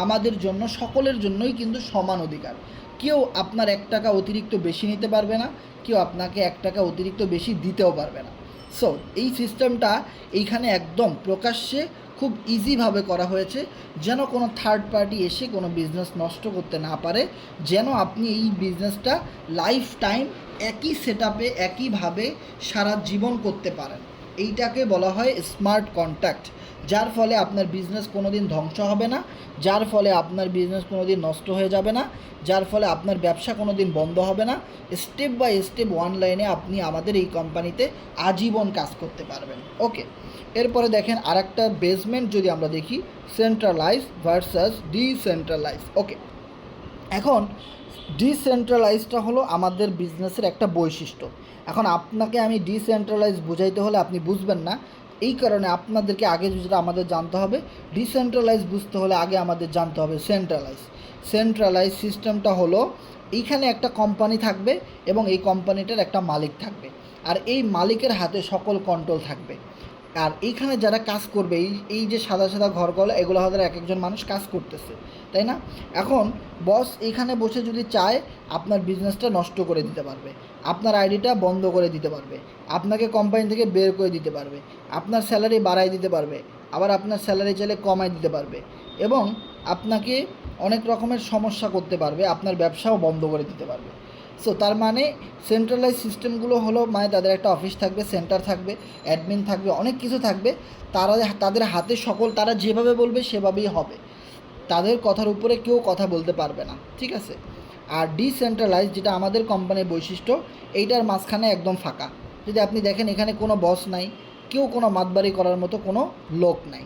A: আমাদের জন্য সকলের জন্যই কিন্তু সমান অধিকার। কেউ আপনার 1 টাকা অতিরিক্ত বেশি নিতে পারবে না, কেউ আপনাকে 1 টাকা অতিরিক্ত বেশি দিতেও পারবে না। সো এই সিস্টেমটা এইখানে একদম প্রকাশ্যে খুব ইজিভাবে করা হয়েছে, যেন কোনো থার্ড পার্টি এসে কোনো বিজনেস নষ্ট করতে না পারে, যেন আপনি এই বিজনেসটা লাইফ টাইম একই সেটআপে একইভাবে সারা জীবন করতে পারেন। এইটাকে বলা হয় স্মার্ট কন্ট্যাক্ট, যার ফলে আপনার বিজনেস কোনো দিন ধ্বংস হবে না, যার ফলে আপনার বিজনেস কোনো দিন নষ্ট হয়ে যাবে না, যার ফলে আপনার ব্যবসা কোনো দিন বন্ধ হবে না। স্টেপ বাই স্টেপ অনলাইনে আপনি আমাদের এই কোম্পানিতে আজীবন কাজ করতে পারবেন। ওকে, এরপরে দেখেন আরেকটা বেসমেন্ট যদি আমরা দেখি, সেন্ট্রালাইজ ভার্সাস ডিসেন্ট্রালাইজ। ওকে, এখন ডিসেন্ট্রালাইজটা হলো আমাদের বিজনেসের একটা বৈশিষ্ট্য। এখন আপনাকে আমি ডিসেন্ট্রালাইজ বুঝাইতে হলে আপনি বুঝবেন না, এই কারণে আপনাদেরকে আগে যেটা আমাদের জানতে হবে, ডিসেন্ট্রালাইজ বুঝতে হলে আগে আমাদের জানতে হবে সেন্ট্রালাইজ। সেন্ট্রালাইজ সিস্টেমটা হলো এইখানে একটা কোম্পানি থাকবে এবং এই কোম্পানিটার একটা মালিক থাকবে, আর এই মালিকের হাতে সকল কন্ট্রোল থাকবে। আর এইখানে যারা কাজ করবে, এই যে সাদা সাদা ঘরগুলো, এগুলো হয়তো এক একজন মানুষ কাজ করতেছে, তাই না? এখন বস এইখানে বসে যদি চায় আপনার বিজনেসটা নষ্ট করে দিতে পারবে, আপনার আইডিটা বন্ধ করে দিতে পারবে, আপনাকে কোম্পানি থেকে বের করে দিতে পারবে, আপনার স্যালারি বাড়াই দিতে পারবে, আবার আপনার স্যালারি চাইলে কমাই দিতে পারবে, এবং আপনাকে অনেক রকমের সমস্যা করতে পারবে, আপনার ব্যবসাও বন্ধ করে দিতে পারবে। সো তার মানে সেন্ট্রালাইজ সিস্টেমগুলো হলো, মানে তাদের একটা অফিস থাকবে, সেন্টার থাকবে, অ্যাডমিন থাকবে, অনেক কিছু থাকবে, তাদের হাতে সকল, তারা যেভাবে বলবে সেভাবেই হবে, তাদের কথার উপরে কেউ কথা বলতে পারবে না, ঠিক আছে? আর ডিসেন্ট্রালাইজ, যেটা আমাদের কোম্পানির বৈশিষ্ট্য, এইটার মাঝখানে একদম ফাঁকা। যদি আপনি দেখেন, এখানে কোনো বস নাই, কেউ কোনো মাতবাড়ি করার মতো কোনো লোক নাই,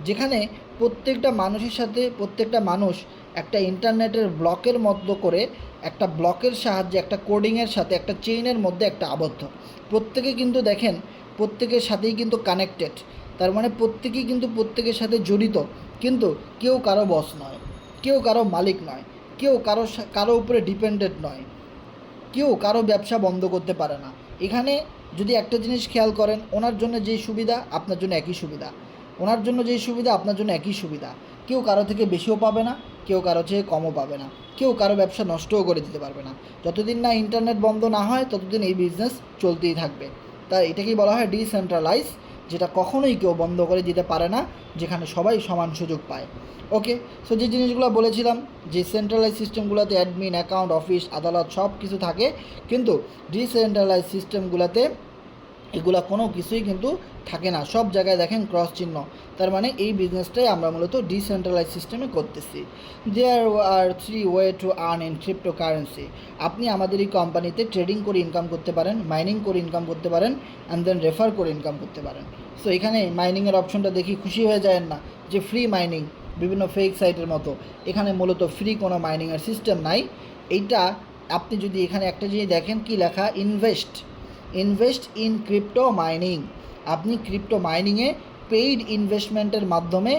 A: যেখানে প্রত্যেকটা মানুষের সাথে প্রত্যেকটা মানুষ একটা ইন্টারনেটের ব্লকের মধ্য করে, একটা ব্লকের সাহায্যে, একটা কোডিংয়ের সাথে, একটা চেইনের মধ্যে একটা আবদ্ধ। প্রত্যেকে কিন্তু দেখেন, প্রত্যেকের সাথেই কিন্তু কানেক্টেড, তার মানে প্রত্যেকেই কিন্তু প্রত্যেকের সাথে জড়িত, কিন্তু কেউ কারো বস নয়, কেউ কারো মালিক নয়, কেউ কারো উপরে ডিপেন্ডেন্ট নয়, কেউ কারো ব্যবসা বন্ধ করতে পারে না। এখানে যদি একটা জিনিস খেয়াল করেন, ওনার জন্য যেই সুবিধা আপনার জন্য একই সুবিধা, ওনার জন্য যেই সুবিধা আপনার জন্য একই সুবিধা। কেউ কারো থেকে বেশিও পাবে না, কেউ কারো চেয়ে কমও পাবে না, কেউ কারো ব্যবসা নষ্টও করে দিতে পারবে না। যতদিন না ইন্টারনেট বন্ধ না হয় ততদিন এই বিজনেস চলতেই থাকবে। তাই এটাকেই বলা হয় ডিসেন্ট্রালাইজ, যেটা কখনোই কেউ বন্ধ করে দিতে পারে না, যেখানে সবাই সমান সুযোগ পায়। ওকে, সো যে জিনিসগুলো বলেছিলাম, যে সেন্ট্রালাইজ সিস্টেমগুলোতে অ্যাডমিন, অ্যাকাউন্ট, অফিস, আদালত সব কিছু থাকে, কিন্তু ডিসেন্ট্রালাইজ সিস্টেমগুলোতে এগুলো কোনো কিছুই কিন্তু থাকে না, সব জায়গায় দেখেন ক্রস চিহ্ন। তার মানে এই বিজনেসটাই আমরা মূলত ডিসেন্ট্রালাইজ সিস্টেমে করতেছি। দেয়ার আর 3 way to earn in crypto currency. আপনি আমাদের এই কোম্পানিতে ট্রেডিং করে ইনকাম করতে পারেন, মাইনিং করে ইনকাম করতে পারেন, অ্যান্ড দেন রেফার করে ইনকাম করতে পারেন। সো এখানে মাইনিংয়ের অপশনটা দেখি খুশি হয়ে যায় না, যে ফ্রি মাইনিং, বিভিন্ন ফেক সাইটের মতো। এখানে মূলত ফ্রি কোনো মাইনিংয়ের সিস্টেম নাই। এইটা আপনি যদি এখানে একটা জিনিস দেখেন, কি লেখা, ইনভেস্ট ইন ক্রিপ্টো মাইনিং। আপনি ক্রিপ্টো মাইনিংয়ে পেইড ইনভেস্টমেন্টের মাধ্যমে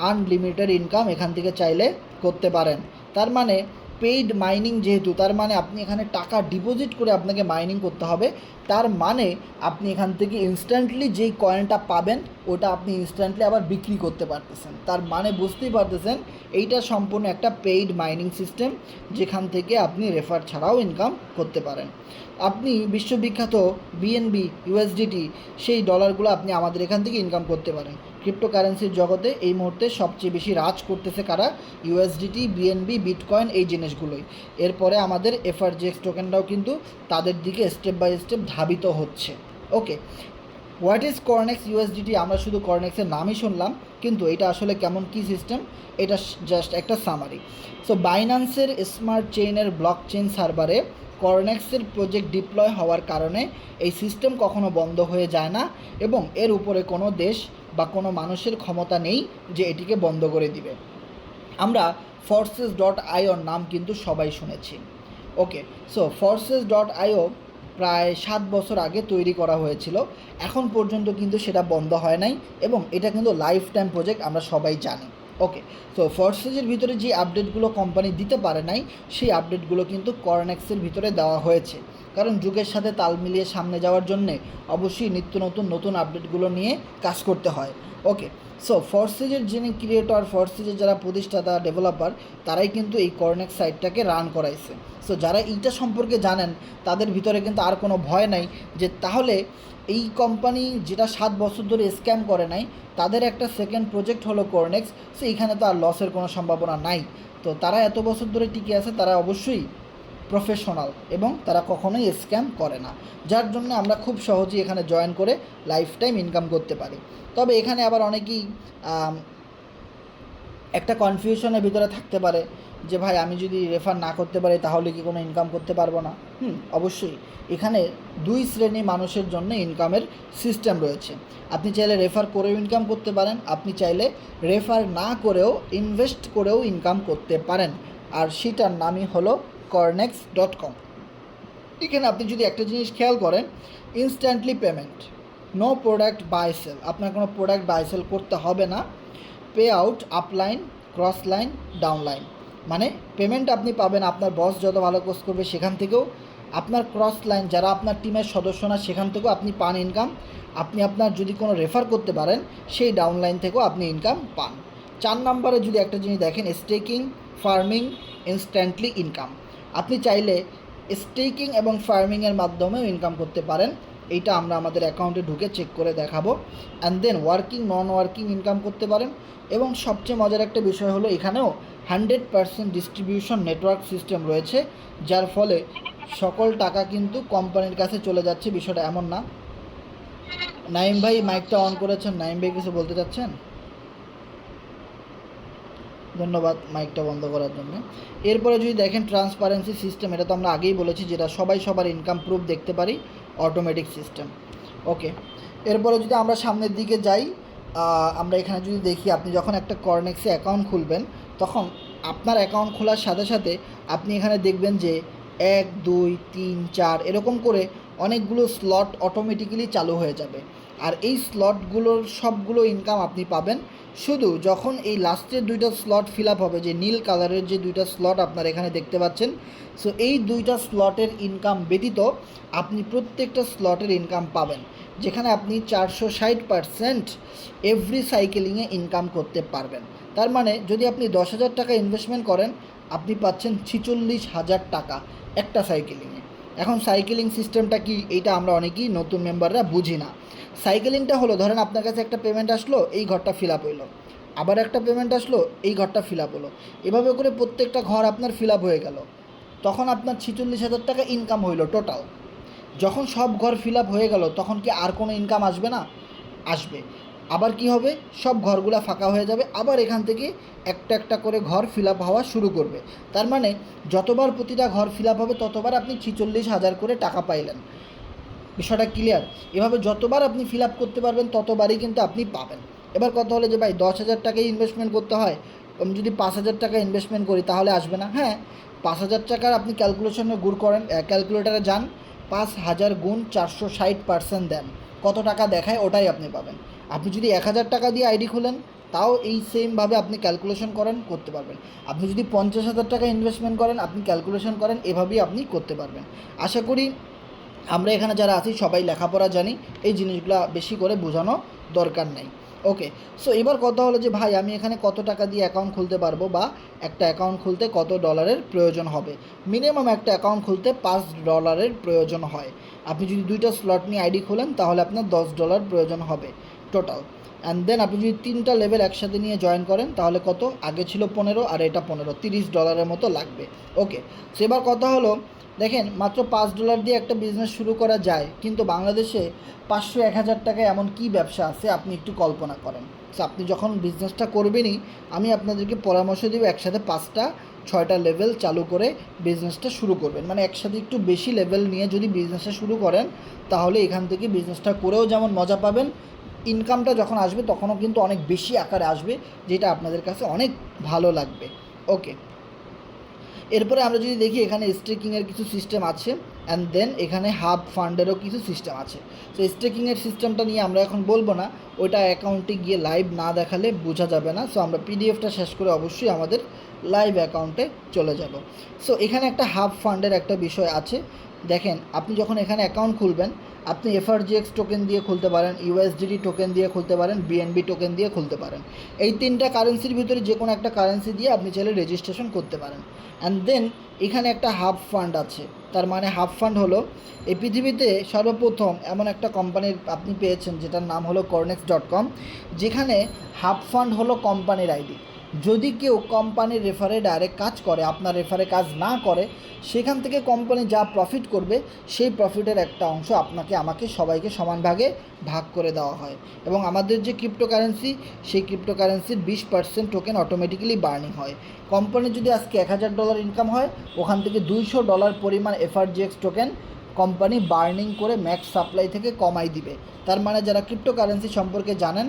A: আনলিমিটেড ইনকাম এখান থেকে চাইলে করতে পারেন। তার মানে পেইড মাইনিং যেহেতু, তার মানে আপনি এখানে টাকা ডিপোজিট করে আপনাকে মাইনিং করতে হবে, তার মানে আপনি এখান থেকে ইনস্ট্যান্টলি যেই কয়েনটা পাবেন ওটা আপনি ইনস্ট্যান্টলি আবার বিক্রি করতে পারতেছেন। তার মানে বুঝতেই পারতেছেন এইটা সম্পূর্ণ একটা পেইড মাইনিং সিস্টেম, যেখান থেকে আপনি রেফার ছাড়াও ইনকাম করতে পারেন। আপনি বিশ্ববিখ্যাত বিএনবি, ইউএসডিটি, সেই ডলারগুলো আপনি আমাদের এখান থেকে ইনকাম করতে পারেন। ক্রিপ্টোকারেন্সির জগতে এই মুহূর্তে সবচেয়ে বেশি রাজ করতেছে কারা? ইউএসডিটি, বিএনবি, বিটকয়েন, এই জিনিসগুলোই। এরপরে আমাদের এফআরজিএক্স টোকেনটাও কিন্তু তাদের দিকে স্টেপ বাই স্টেপ ধাবিত হচ্ছে। Okay, what is Cornex USDT? আমরা শুধু কর্নেক্সের নামই শুনলাম, কিন্তু এটা আসলে কেমন কী সিস্টেম, এটা জাস্ট একটা সামারি। সো বাইন্যান্সের স্মার্ট চেইনের ব্লক চেইন সার্ভারে কর্নেক্সের প্রজেক্ট ডিপ্লয় হওয়ার কারণে এই সিস্টেম কখনো বন্ধ হয়ে যায় না, এবং এর উপরে কোনো দেশ বা কোনো মানুষের ক্ষমতা নেই যে এটিকে বন্ধ করে দিবে। আমরা forces.io নাম কিন্তু সবাই শুনেছি। ওকে, সো forces.io প্রায় 7 বছর আগে তৈরি করা হয়েছিল, এখন পর্যন্ত কিন্তু সেটা বন্ধ হয় নাই, এবং এটা কিন্তু লাইফ টাইম প্রজেক্ট, আমরা সবাই জানি। ওকে, তো ফর্সেসের ভিতরে যে আপডেটগুলো কোম্পানি দিতে পারে নাই, সেই আপডেটগুলো কিন্তু কর্নেক্সের ভিতরে দেওয়া হয়েছে, কারণ যুগের সাথে তাল মিলিয়ে সামনে যাওয়ার জন্যে অবশ্যই নিত্য নতুন আপডেটগুলো নিয়ে কাজ করতে হয়। ওকে, সো ফর্সেজের যিনি ক্রিয়েটর, ফর্সেজের যারা প্রতিষ্ঠাতা ডেভেলপার, তারাই কিন্তু এই কর্নেক্স সাইটটাকে রান করাইছে। সো যারা এইটা সম্পর্কে জানেন তাদের ভিতরে কিন্তু আর কোনো ভয় নাই যে তাহলে এই কোম্পানি যেটা 7 বছর ধরে স্ক্যাম করে নাই, তাদের একটা সেকেন্ড প্রজেক্ট হলো কর্নেক্স, সো এইখানে তো আর লসের কোনো সম্ভাবনা নাই। তো তারা এত বছর ধরে টিকে আছে, তারা অবশ্যই প্রফেশনাল এবং তারা কখনোই স্ক্যাম করে না, যার জন্য আমরা খুব সহজেই এখানে জয়েন করে লাইফ টাইম ইনকাম করতে পারি। তবে এখানে আবার অনেকেই একটা কনফিউশনের ভিতরে থাকতে পারে যে ভাই আমি যদি রেফার না করতে পারি তাহলে কি কোনো ইনকাম করতে পারবো না? অবশ্যই এখানে 2 শ্রেণী মানুষের জন্য ইনকামের সিস্টেম রয়েছে। আপনি চাইলে রেফার করেও ইনকাম করতে পারেন, আপনি চাইলে রেফার না করেও ইনভেস্ট করেও ইনকাম করতে পারেন, আর সেটার নামই হলো cornex.com। এখানে আপনি যদি একটা জিনিস খেয়াল করেন, instantly payment, no product buy sell, আপনার কোনো প্রোডাক্ট বাই সেল করতে হবে না। Pay out upline, cross line, downline, মানে পেমেন্ট আপনি পাবেন আপনার বস যত ভালো কোর্স করবে সেখান থেকেও, আপনার ক্রস লাইন যারা আপনার টিমের সদস্য না সেখান থেকেও আপনি পান ইনকাম, আপনি আপনার যদি কোনো রেফার করতে পারেন সেই ডাউনলাইন থেকেও আপনি ইনকাম পান। 4 নম্বরে যদি একটা জিনিস দেখেন, স্টেকিং, ফার্মিং, ইনস্ট্যান্টলি ইনকাম, আপনি চাইলে স্টেকিং এবং ফার্মিংয়ের মাধ্যমেও ইনকাম করতে পারেন। এইটা আমরা আমাদের অ্যাকাউন্টে ঢুকে চেক করে দেখাবো। And then working, non working income করতে পারেন। এবং সবচেয়ে মজার একটা বিষয় হলো এখানেও 100% ডিস্ট্রিবিউশন নেটওয়ার্ক সিস্টেম রয়েছে, যার ফলে সকল টাকা কিন্তু কোম্পানির কাছে চলে যাচ্ছে, বিষয়টা এমন না। নাইম ভাই মাইকটা অন করেছেন, নাইম ভাই কিছু বলতে চাচ্ছেন? ধন্যবাদ মাইকটা বন্ধ করার জন্য। এরপরে যদি দেখেন ট্রান্সপারেন্সি সিস্টেম, এটা তো আমরা আগেই বলেছি, যেটা সবাই সবার ইনকাম প্রুফ দেখতে পারি, অটোমেটিক সিস্টেম। ওকে, এরপরে যদি আমরা সামনের দিকে যাই, আমরা এখানে যদি দেখি, আপনি যখন একটা কর্নেক্সে অ্যাকাউন্ট খুলবেন তখন আপনার অ্যাকাউন্ট খোলার সাথে সাথে আপনি এখানে দেখবেন যে 1, 2, 3, 4 এরকম করে অনেকগুলো স্লট অটোমেটিক্যালি চালু হয়ে যাবে, আর এই স্লটগুলোর সবগুলো ইনকাম আপনি পাবেন শুধু যখন এই লাস্টের 2টা স্লট ফিল আপ হবে, যে নীল কালারের যে 2টা স্লট আপনারা এখানে দেখতে পাচ্ছেন। সো এই 2টা স্লটের ইনকাম ব্যতীত আপনি প্রত্যেকটা স্লটের ইনকাম পাবেন, যেখানে আপনি 460% এভরি সাইকেলিংয়ে ইনকাম করতে পারবেন। তার মানে যদি আপনি 10,000 টাকা ইনভেস্টমেন্ট করেন, আপনি পাচ্ছেন 46,000 টাকা একটা সাইকেলিংয়ে। এখন সাইকেলিং সিস্টেমটা কি, এইটা আমরা অনেকেই নতুন মেম্বাররা বুঝি না। সাইকেলিংটা হলো, ধরেন আপনার কাছে একটা পেমেন্ট আসলো, এই ঘরটা ফিল আপ হইলো, আবার একটা পেমেন্ট আসলো, এই ঘরটা ফিল আপ হলো, এভাবে করে প্রত্যেকটা ঘর আপনার ফিল আপ হয়ে গেল, তখন আপনার 46,000 টাকা ইনকাম হইলো টোটাল। যখন সব ঘর ফিল আপ হয়ে গেল তখন কি আর কোনো ইনকাম আসবে না? আসবে। আবার কি হবে, সব ঘরগুলা ফাঁকা হয়ে যাবে, আবার এখান থেকে একটা একটা করে ঘর ফিল আপ হওয়া শুরু করবে। তার মানে যতবার প্রতিটা ঘর ফিল আপ হবে ততবার আপনি 46,000 করে টাকা পাইলেন। বিষয়টা ক্লিয়ার? এভাবে যতবার আপনি ফিল আপ করতে পারবেন ততবারই কিন্তু আপনি পাবেন। এবার কথা হলো যে ভাই 10,000 টাকাই ইনভেস্টমেন্ট করতে হয়, আমি যদি 5,000 টাকা ইনভেস্টমেন্ট করি তাহলে আসবে না? হ্যাঁ, 5,000 টাকার আপনি ক্যালকুলেশনে গুড় করেন, ক্যালকুলেটারে যান, 5,000 গুণ 460% দেন, কত টাকা দেখায় ওটাই আপনি পাবেন। আপনি যদি 1,000 টাকা দিয়ে আইডি খোলেন তাও এই সেমভাবে আপনি ক্যালকুলেশন করেন, করতে পারবেন। আপনি যদি 50,000 টাকা ইনভেস্টমেন্ট করেন, আপনি ক্যালকুলেশন করেন, এভাবেই আপনি করতে পারবেন। আশা করি আমরা এখানে যারা আছি সবাই লেখাপড়া জানি, এই জিনিসগুলো বেশি করে বোঝানো দরকার নাই। ওকে, সো এবার কথা হলো যে ভাই আমি এখানে কত টাকা দিয়ে অ্যাকাউন্ট খুলতে পারবো, বা একটা অ্যাকাউন্ট খুলতে কত ডলারের প্রয়োজন হবে? মিনিমাম একটা অ্যাকাউন্ট খুলতে $5 প্রয়োজন হয়। আপনি যদি 2টা স্লট নিয়ে আইডি খোলেন তাহলে আপনার $10 প্রয়োজন হবে। টোটাল। অ্যান্ড দেন আপনি যদি 3টা লেভেল একসাথে নিয়ে জয়েন করেন তাহলে কত, আগে ছিল 15 আর এটা 15, $30 মতো লাগবে। ওকে, সো এবার কথা হলো, দেখেন মাত্র $5 দিয়ে একটা বিজনেস শুরু করা যায়, কিন্তু বাংলাদেশে 500-1000 টাকায় এমন কী ব্যবসা আছে আপনি একটু কল্পনা করেন। সো আপনি যখন বিজনেসটা করবেনই, আমি আপনাদেরকে পরামর্শ দেব একসাথে 5টা-6টা লেভেল চালু করে বিজনেসটা শুরু করবেন। মানে একসাথে একটু বেশি লেভেল নিয়ে যদি বিজনেসটা শুরু করেন তাহলে এখান থেকে বিজনেসটা করেও যেমন মজা পাবেন, ইনকামটা যখন আসবে তখনও কিন্তু অনেক বেশি আকারে আসবে, যেটা আপনাদের কাছে অনেক ভালো লাগবে। ওকে, এরপরে আমরা যদি দেখি এখানে স্টেকিংয়ের কিছু সিস্টেম আছে, অ্যান্ড দেন এখানে হাব ফান্ডেরও কিছু সিস্টেম আছে। সো স্টেকিংয়ের সিস্টেমটা নিয়ে আমরা এখন বলবো না, ওইটা অ্যাকাউন্টে গিয়ে লাইভ না দেখালে বোঝা যাবে না। সো আমরা পিডিএফটা শেষ করে অবশ্যই আমাদের লাইভ অ্যাকাউন্টে চলে যাব। সো এখানে একটা হাব ফান্ডের একটা বিষয় আছে। দেখেন, আপনি যখন এখানে অ্যাকাউন্ট খুলবেন, আপনি এফআরজিএক্স টোকেন দিয়ে খুলতে পারেন, ইউএসডিটি টোকেন দিয়ে খুলতে পারেন, বিএনবি টোকেন দিয়ে খুলতে পারেন। এই 3টা কারেন্সির ভিতরে যে কোনো একটা কারেন্সি দিয়ে আপনি চাইলে রেজিস্ট্রেশন করতে পারেন। অ্যান্ড দেন এখানে একটা হাব ফান্ড আছে। তার মানে হাব ফান্ড হলো এই পৃথিবীতে সর্বপ্রথম এমন একটা কোম্পানির আপনি পেয়েছেন যেটার নাম হলো cornex.com, যেখানে হাব ফান্ড হলো কোম্পানির আইডি। যদি কেউ কোম্পানির রেফারে ডাইরেক্ট কাজ করে, আপনার রেফারে কাজ না করে, সেখান থেকে কোম্পানি যা প্রফিট করবে সেই প্রফিটের একটা অংশ আপনাকে, আমাকে, সবাইকে সমান ভাগে ভাগ করে দেওয়া হয়। এবং আমাদের যে ক্রিপ্টোকারেন্সি, সেই ক্রিপ্টোকারেন্সির 20% টোকেন অটোমেটিক্যালি বার্নিং হয়। কোম্পানির যদি আজকে $1000 ইনকাম হয়, ওখান থেকে $200 পরিমাণ এফআরজিএক্স টোকেন কোম্পানি বার্নিং করে ম্যাক্স সাপ্লাই থেকে কমাই দিবে। তার মানে যারা ক্রিপ্টোকারেন্সি সম্পর্কে জানেন,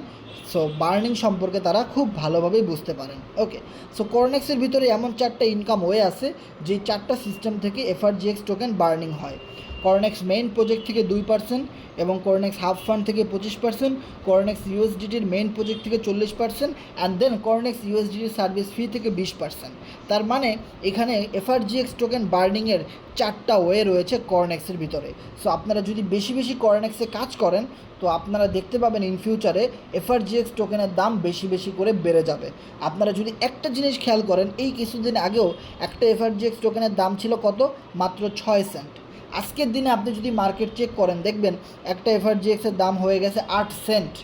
A: সো বার্নিং সম্পর্কে তারা খুব ভালোভাবেই বুঝতে পারেন। ওকে, সো কর্নেক্সের ভিতরে এমন 4টা ইনকাম ওয়ে আছে, যে 4টা সিস্টেম থেকে এফআরজিএক্স টোকেন বার্নিং হয়। কর্নেক্স মেইন প্রজেক্ট থেকে 2%, এবং কর্নেক্স হাব ফান্ড থেকে 25%, কর্নেক্স ইউএসডিটির মেইন প্রজেক্ট থেকে 40%, অ্যান্ড দেন কর্নেক্স ইউএসডিটির সার্ভিস ফি থেকে 20%। তার মানে এখানে এফআরজিএক্স টোকেন বার্নিংয়ের 4টা ওয়ে রয়েছে কর্নেক্সের ভিতরে। সো আপনারা যদি বেশি বেশি কর্নেক্সে কাজ করেন, তো আপনারা দেখতে পাবেন ইন ফিউচারে এফআরজিএক্স টোকেনের দাম বেশি বেশি করে বেড়ে যাবে। আপনারা যদি একটা জিনিস খেয়াল করেন, এই কিছুদিন আগেও একটা এফআরজিএক্স টোকেনের দাম ছিল কত, মাত্র 6 সেন্ট। আজকের দিনে আপনি যদি মার্কেট চেক করেন, দেখবেন একটা এফআরজিএক্সের দাম হয়ে গেছে 8 সেন্ট।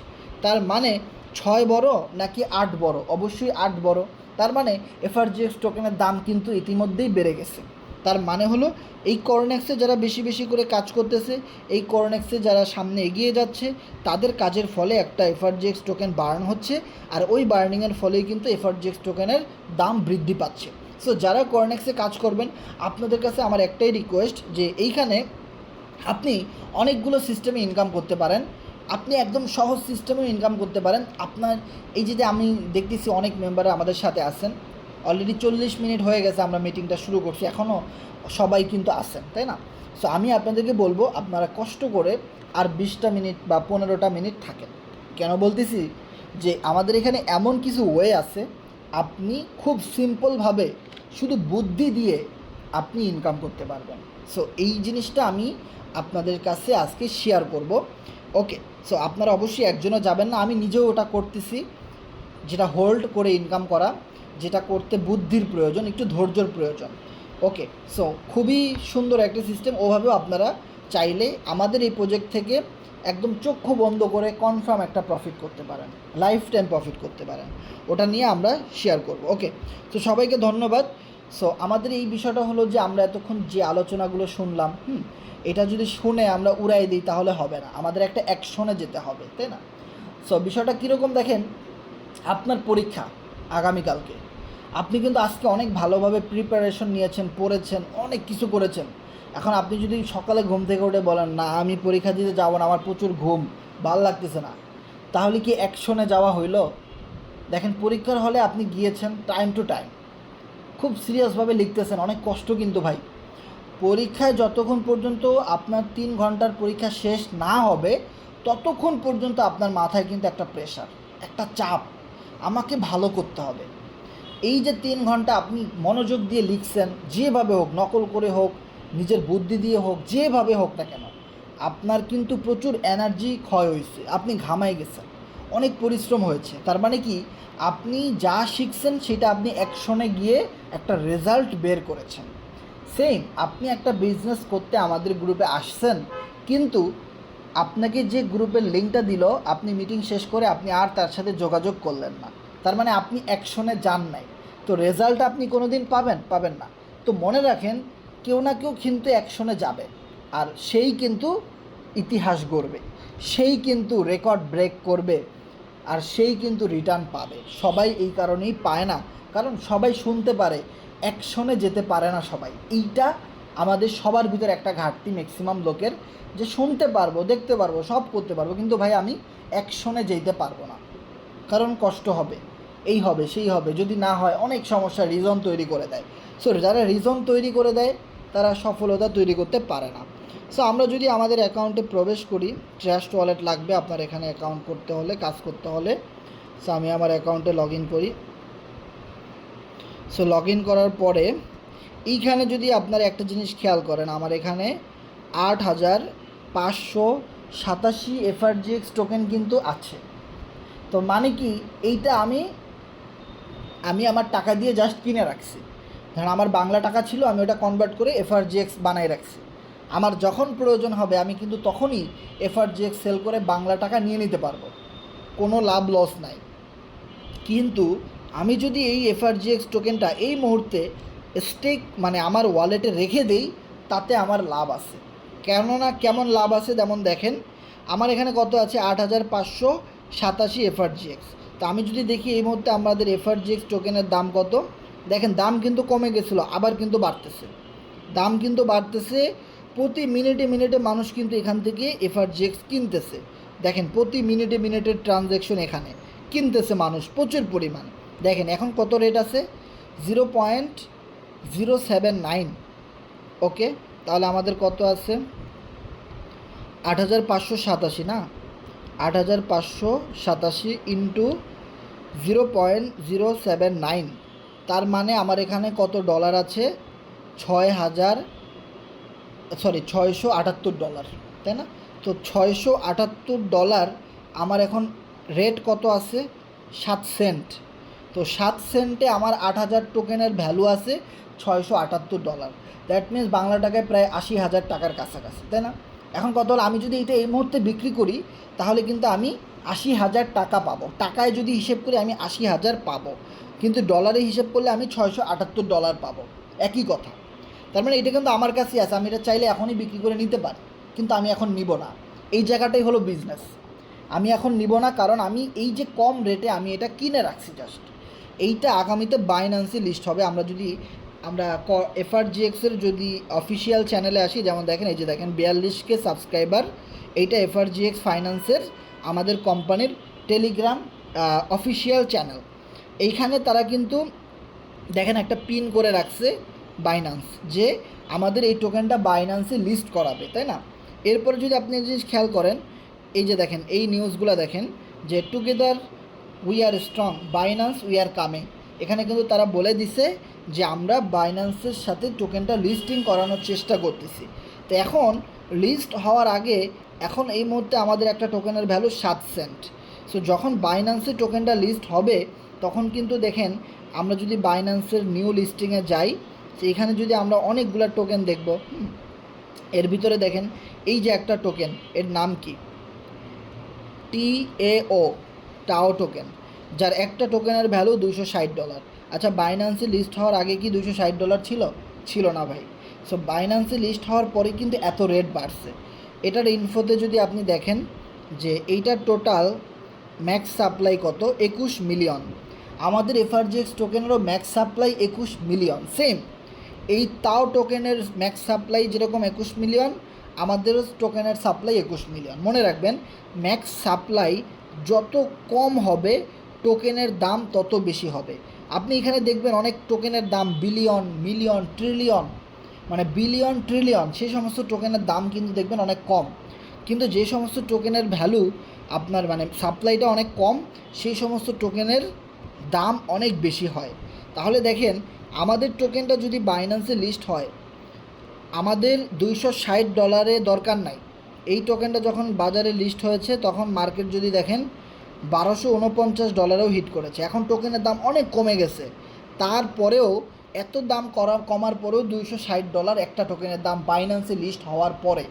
A: তার মানে 6 বড় নাকি 8 বড়? অবশ্যই 8 বড়। তার মানে এফআরজিএক্স টোকেনের দাম কিন্তু ইতিমধ্যেই বেড়ে গেছে। তার মানে হলো এই কর্নেক্সে যারা বেশি বেশি করে কাজ করতেছে, এই কর্নেক্সে যারা সামনে এগিয়ে যাচ্ছে, তাদের কাজের ফলে একটা এফআরজিএক্স টোকেন বার্ন হচ্ছে, আর ওই বার্নিংয়ের ফলেই কিন্তু এফআরজিএক্স টোকেনের দাম বৃদ্ধি পাচ্ছে। সো যারা কর্নেক্সে কাজ করবেন, আপনাদের কাছে আমার একটাই রিকোয়েস্ট, যে এইখানে আপনি অনেকগুলো সিস্টেমে ইনকাম করতে পারেন। আপনি একদম সহজ সিস্টেমেও ইনকাম করতে পারেন। আপনার এই যে আমি দেখতেছি অনেক মেম্বাররা আমাদের সাথে আছেন, অলরেডি 40 মিনিট হয়ে গেছে আমরা মিটিংটা শুরু করছি, এখনও সবাই কিন্তু আছেন, তাই না? সো আমি আপনাদেরকে বলবো, আপনারা কষ্ট করে আর 20টা মিনিট বা 15টা মিনিট থাকেন। কেন বলতেছি, যে আমাদের এখানে এমন কিছু ওয়ে আছে, আপনি খুব সিম্পলভাবে শুধু বুদ্ধি দিয়ে আপনি ইনকাম করতে পারবেন। সো এই জিনিসটা আমি আপনাদের কাছে আজকে শেয়ার করব। ওকে, সো আপনারা অবশ্যই একজনও যাবেন না, আমি নিজেও ওটা করতেছি, যেটা হোল্ড করে ইনকাম করা, যেটা করতে বুদ্ধির প্রয়োজন, একটু ধৈর্যর প্রয়োজন। ওকে, সো খুবই সুন্দর একটা সিস্টেম। ওভাবেও আপনারা চাইলে আমাদের এই প্রজেক্ট থেকে একদম চক্ষু বন্ধ করে কনফার্ম একটা প্রফিট করতে পারেন, লাইফ টাইম প্রফিট করতে পারেন। ওটা নিয়ে আমরা শেয়ার করব। ওকে, তো সবাইকে ধন্যবাদ। সো আমাদের এই বিষয়টা হলো যে আমরা এতক্ষণ যে আলোচনাগুলো শুনলাম, এটা যদি শুনে আমরা উড়াই দিই তাহলে হবে না, আমাদের একটা অ্যাকশনে যেতে হবে, তাই না? সো বিষয়টা কীরকম দেখেন, আপনার পরীক্ষা আগামীকালকে, আপনি কিন্তু আজকে অনেক ভালোভাবে প্রিপারেশন নিয়েছেন, পড়েছেন, অনেক কিছু করেছেন। এখন আপনি যদি সকালে ঘুম থেকে উঠে বলেন, না আমি পরীক্ষা দিতে যাব না, আমার প্রচুর ঘুম, ভাল লাগতেছে না, তাহলে কি অ্যাকশনে যাওয়া হইল? দেখেন, পরীক্ষার হলে আপনি গিয়েছেন টাইম টু টাইম, খুব সিরিয়াসভাবে লিখতেছেন, অনেক কষ্ট কিন্তু ভাই। পরীক্ষায় যতক্ষণ পর্যন্ত আপনার 3 ঘন্টার পরীক্ষা শেষ না হবে, ততক্ষণ পর্যন্ত আপনার মাথায় কিন্তু একটা প্রেশার, একটা চাপ, আমাকে ভালো করতে হবে। এই যে 3 ঘন্টা আপনি মনোযোগ দিয়ে লিখছেন, যেভাবে হোক, নকল করে হোক, নিজের বুদ্ধি দিয়ে হোক, যেভাবে হোক না কেন, আপনার কিন্তু প্রচুর এনার্জি ক্ষয় হয়েছে, আপনি ঘামাই গেছেন, অনেক পরিশ্রম হয়েছে। তার মানে কি, আপনি যা শিখছেন সেটা আপনি অ্যাকশনে গিয়ে একটা রেজাল্ট বের করেছেন। সেম, আপনি একটা বিজনেস করতে আমাদের গ্রুপে আসছেন, কিন্তু আপনাকে যে গ্রুপের লিঙ্কটা দিল, আপনি মিটিং শেষ করে আপনি আর তার সাথে যোগাযোগ করলেন না, তার মানে আপনি অ্যাকশনে যান নাই। তো রেজাল্ট আপনি কোনো দিন পাবেন না। তো মনে রাখেন, কেউ না কেউ কিন্তু অ্যাকশনে যাবে, আর সেই কিন্তু ইতিহাস গড়বে, সেই কিন্তু রেকর্ড ব্রেক করবে, আর সেই কিন্তু রিটার্ন পাবে। সবাই এই কারণেই পায় না, কারণ সবাই শুনতে পারে, অ্যাকশনে যেতে পারে না সবাই। এইটা আমাদের সবার ভিতরে একটা ঘাটতি ম্যাক্সিমাম লোকের, যে শুনতে পারবো, দেখতে পারবো, সব করতে পারবো, কিন্তু ভাই আমি অ্যাকশনে যেতে পারবো না, কারণ কষ্ট হবে, এই হবে সেই হবে, যদি না হয় অনেক সমস্যা রিজন তৈরি করে দেয়। সো যারা রিজন তৈরি করে দেয় তারা সফলতা তৈরি করতে পারে না। সো আমরা যদি আমাদের অ্যাকাউন্টে প্রবেশ করি, ট্রাস্ট ওয়ালেট লাগবে আপনার এখানে অ্যাকাউন্ট করতে হলে, কাজ করতে হলে। সো আমি আমার অ্যাকাউন্টে লগ ইন করি। সো লগ ইন করার পরে এইখানে যদি আপনারা একটা জিনিস খেয়াল করেন, আমার এখানে 8,587 এফআরজিএক্স টোকেন কিন্তু আছে। তো মানে কি, এইটা আমি আমার টাকা দিয়ে জাস্ট কিনে রাখছি। ধরেন আমার বাংলা টাকা ছিল, আমি ওটা কনভার্ট করে এফআরজিএক্স বানাই রাখছি। আমার যখন প্রয়োজন হবে আমি কিন্তু তখনই এফআরজিএক্স সেল করে বাংলা টাকা নিয়ে নিতে পারবো, কোনো লাভ লস নাই। কিন্তু আমি যদি এই এফআরজিএক্স টোকেনটা এই মুহূর্তে স্টেক মানে আমার ওয়ালেটে রেখে দেই, তাতে আমার লাভ আছে। কেননা কেমন লাভ আছে, যেমন দেখেন আমার এখানে কত আছে, 8,587 এফআরজিএক্স। তো আমি যদি দেখি এই মুহূর্তে আমাদের এফআরজিএক্স টোকেনের দাম কত, দেখেন দাম কিন্তু কমে গেছিলো, আবার কিন্তু বাড়তেছে, দাম কিন্তু বাড়তেছে। প্রতি মিনিটে মিনিটে মানুষ কিন্তু এখান থেকে এফআরজিএক্স কিনতেছে। দেখেন প্রতি মিনিটে মিনিটের ট্রানজ্যাকশন এখানে কিনতেছে মানুষ প্রচুর পরিমাণ। দেখেন এখন কত রেট আছে, 0.079। ওকে, তাহলে আমাদের কত আছে, 8,587 না, 8,587 ইন্টু 0.079, তার মানে আমার এখানে কত ডলার আছে, 678 ডলার, তাই না? তো 678 ডলার আমার এখন রেট কত আছে, 7 সেন্ট। তো 7 সেন্টে আমার 8,000 টোকেনের ভ্যালু আছে 678 ডলার। দ্যাট মিনস বাংলা টাকায় প্রায় 80,000 টাকার কাছাকাছি, তাই না? এখন কত হলো, আমি যদি এটা এই মুহূর্তে বিক্রি করি তাহলে কিন্তু আমি 80,000 টাকা পাবো। টাকায় যদি হিসেব করি আমি 80,000 পাবো, কিন্তু ডলারে হিসেব করলে আমি 678 ডলার পাবো, একই কথা। তার মানে এটা কিন্তু আমার কাছেই আছে, আমি এটা চাইলে এখনই বিক্রি করে নিতে পারি, কিন্তু আমি এখন নিব না। এই জায়গাটাই হলো বিজনেস, আমি এখন নিব না, কারণ আমি এই যে কম রেটে আমি এটা কিনে রাখছি জাস্ট। এইটা আগামীতে বাইন্যান্সে লিস্ট হবে। আমরা এফআরজিএক্সের যদি অফিসিয়াল চ্যানেলে আসি, যেমন দেখেন এই যে দেখেন 42K সাবস্ক্রাইবার, এইটা এফআরজিএক্স ফাইন্যান্সের আমাদের কোম্পানির টেলিগ্রাম অফিসিয়াল চ্যানেল। এইখানে তারা কিন্তু দেখেন একটা পিন করে রাখছে বাইন্যান্স, যে আমাদের এই টোকেনটা বাইন্যান্সে লিস্ট করাবে, তাই না? এরপরে যদি আপনি জিনিস খেয়াল করেন, এই যে দেখেন এই নিউজগুলো দেখেন, যে together we are strong, Binance we are coming. এখানে কিন্তু তারা বলে দিছে যে আমরা বাইন্যান্সের সাথে টোকেনটা লিস্টিং করানোর চেষ্টা করতেছি। তো এখন লিস্ট হওয়ার আগে এখন এই মুহূর্তে আমাদের একটা টোকেনের ভ্যালু 7 সেন্ট। সো যখন বাইন্যান্সে টোকেনটা লিস্ট হবে তখন কিন্তু দেখেন, আমরা যদি বাইন্যান্সের নিউ লিস্টিংয়ে যাই, এখানে যদি আমরা অনেকগুলো টোকেন দেখব, এর ভিতরে দেখেন এই যে একটা টোকেন, এর নাম কি, TAO, টাও টোকেন, যার একটা টোকেনের ভ্যালু $260। আচ্ছা, বাইন্যান্সে লিস্ট হওয়ার আগে কি $260 ছিল? ছিল না ভাই। সো বাইন্যান্সে লিস্ট হওয়ার পরে কিন্তু এত রেট বাড়ছে। এটার ইনফোতে যদি আপনি দেখেন যে এইটার টোটাল ম্যাক্স সাপ্লাই কত, 21 মিলিয়ন। আমাদের এফআরজিএক্স টোকেনেরও ম্যাক্স সাপ্লাই 21 মিলিয়ন, সেম। এই তাও টোকেনের ম্যাক্স সাপ্লাই যেরকম 21 মিলিয়ন, আমাদেরও টোকেনের সাপ্লাই 21 মিলিয়ন। মনে রাখবেন, ম্যাক্স সাপ্লাই যত কম হবে টোকেনের দাম তত বেশি হবে। আপনি এখানে দেখবেন অনেক টোকেনের দাম বিলিয়ন, মিলিয়ন, ট্রিলিয়ন, মানে বিলিয়ন, ট্রিলিয়ন, সেই সমস্ত টোকেনের দাম কিন্তু দেখবেন অনেক কম। কিন্তু যে সমস্ত টোকেনের ভ্যালু আপনার মানে সাপ্লাইটা অনেক কম, সেই সমস্ত টোকেনের দাম অনেক বেশি হয়। তাহলে দেখেন আমাদের টোকেনটা যদি বাইন্যান্সে লিস্ট হয়, আমাদের $260 দরকার নাই। এই টোকেনটা যখন বাজারে লিস্ট হয়েছে তখন মার্কেট যদি দেখেন $1249 হিট করেছে। এখন টোকেনের দাম অনেক কমে গেছে, তারপরেও এত দাম কমার পরেও $260 একটা টোকেনের দাম বাইন্যান্সে লিস্ট হওয়ার পরে।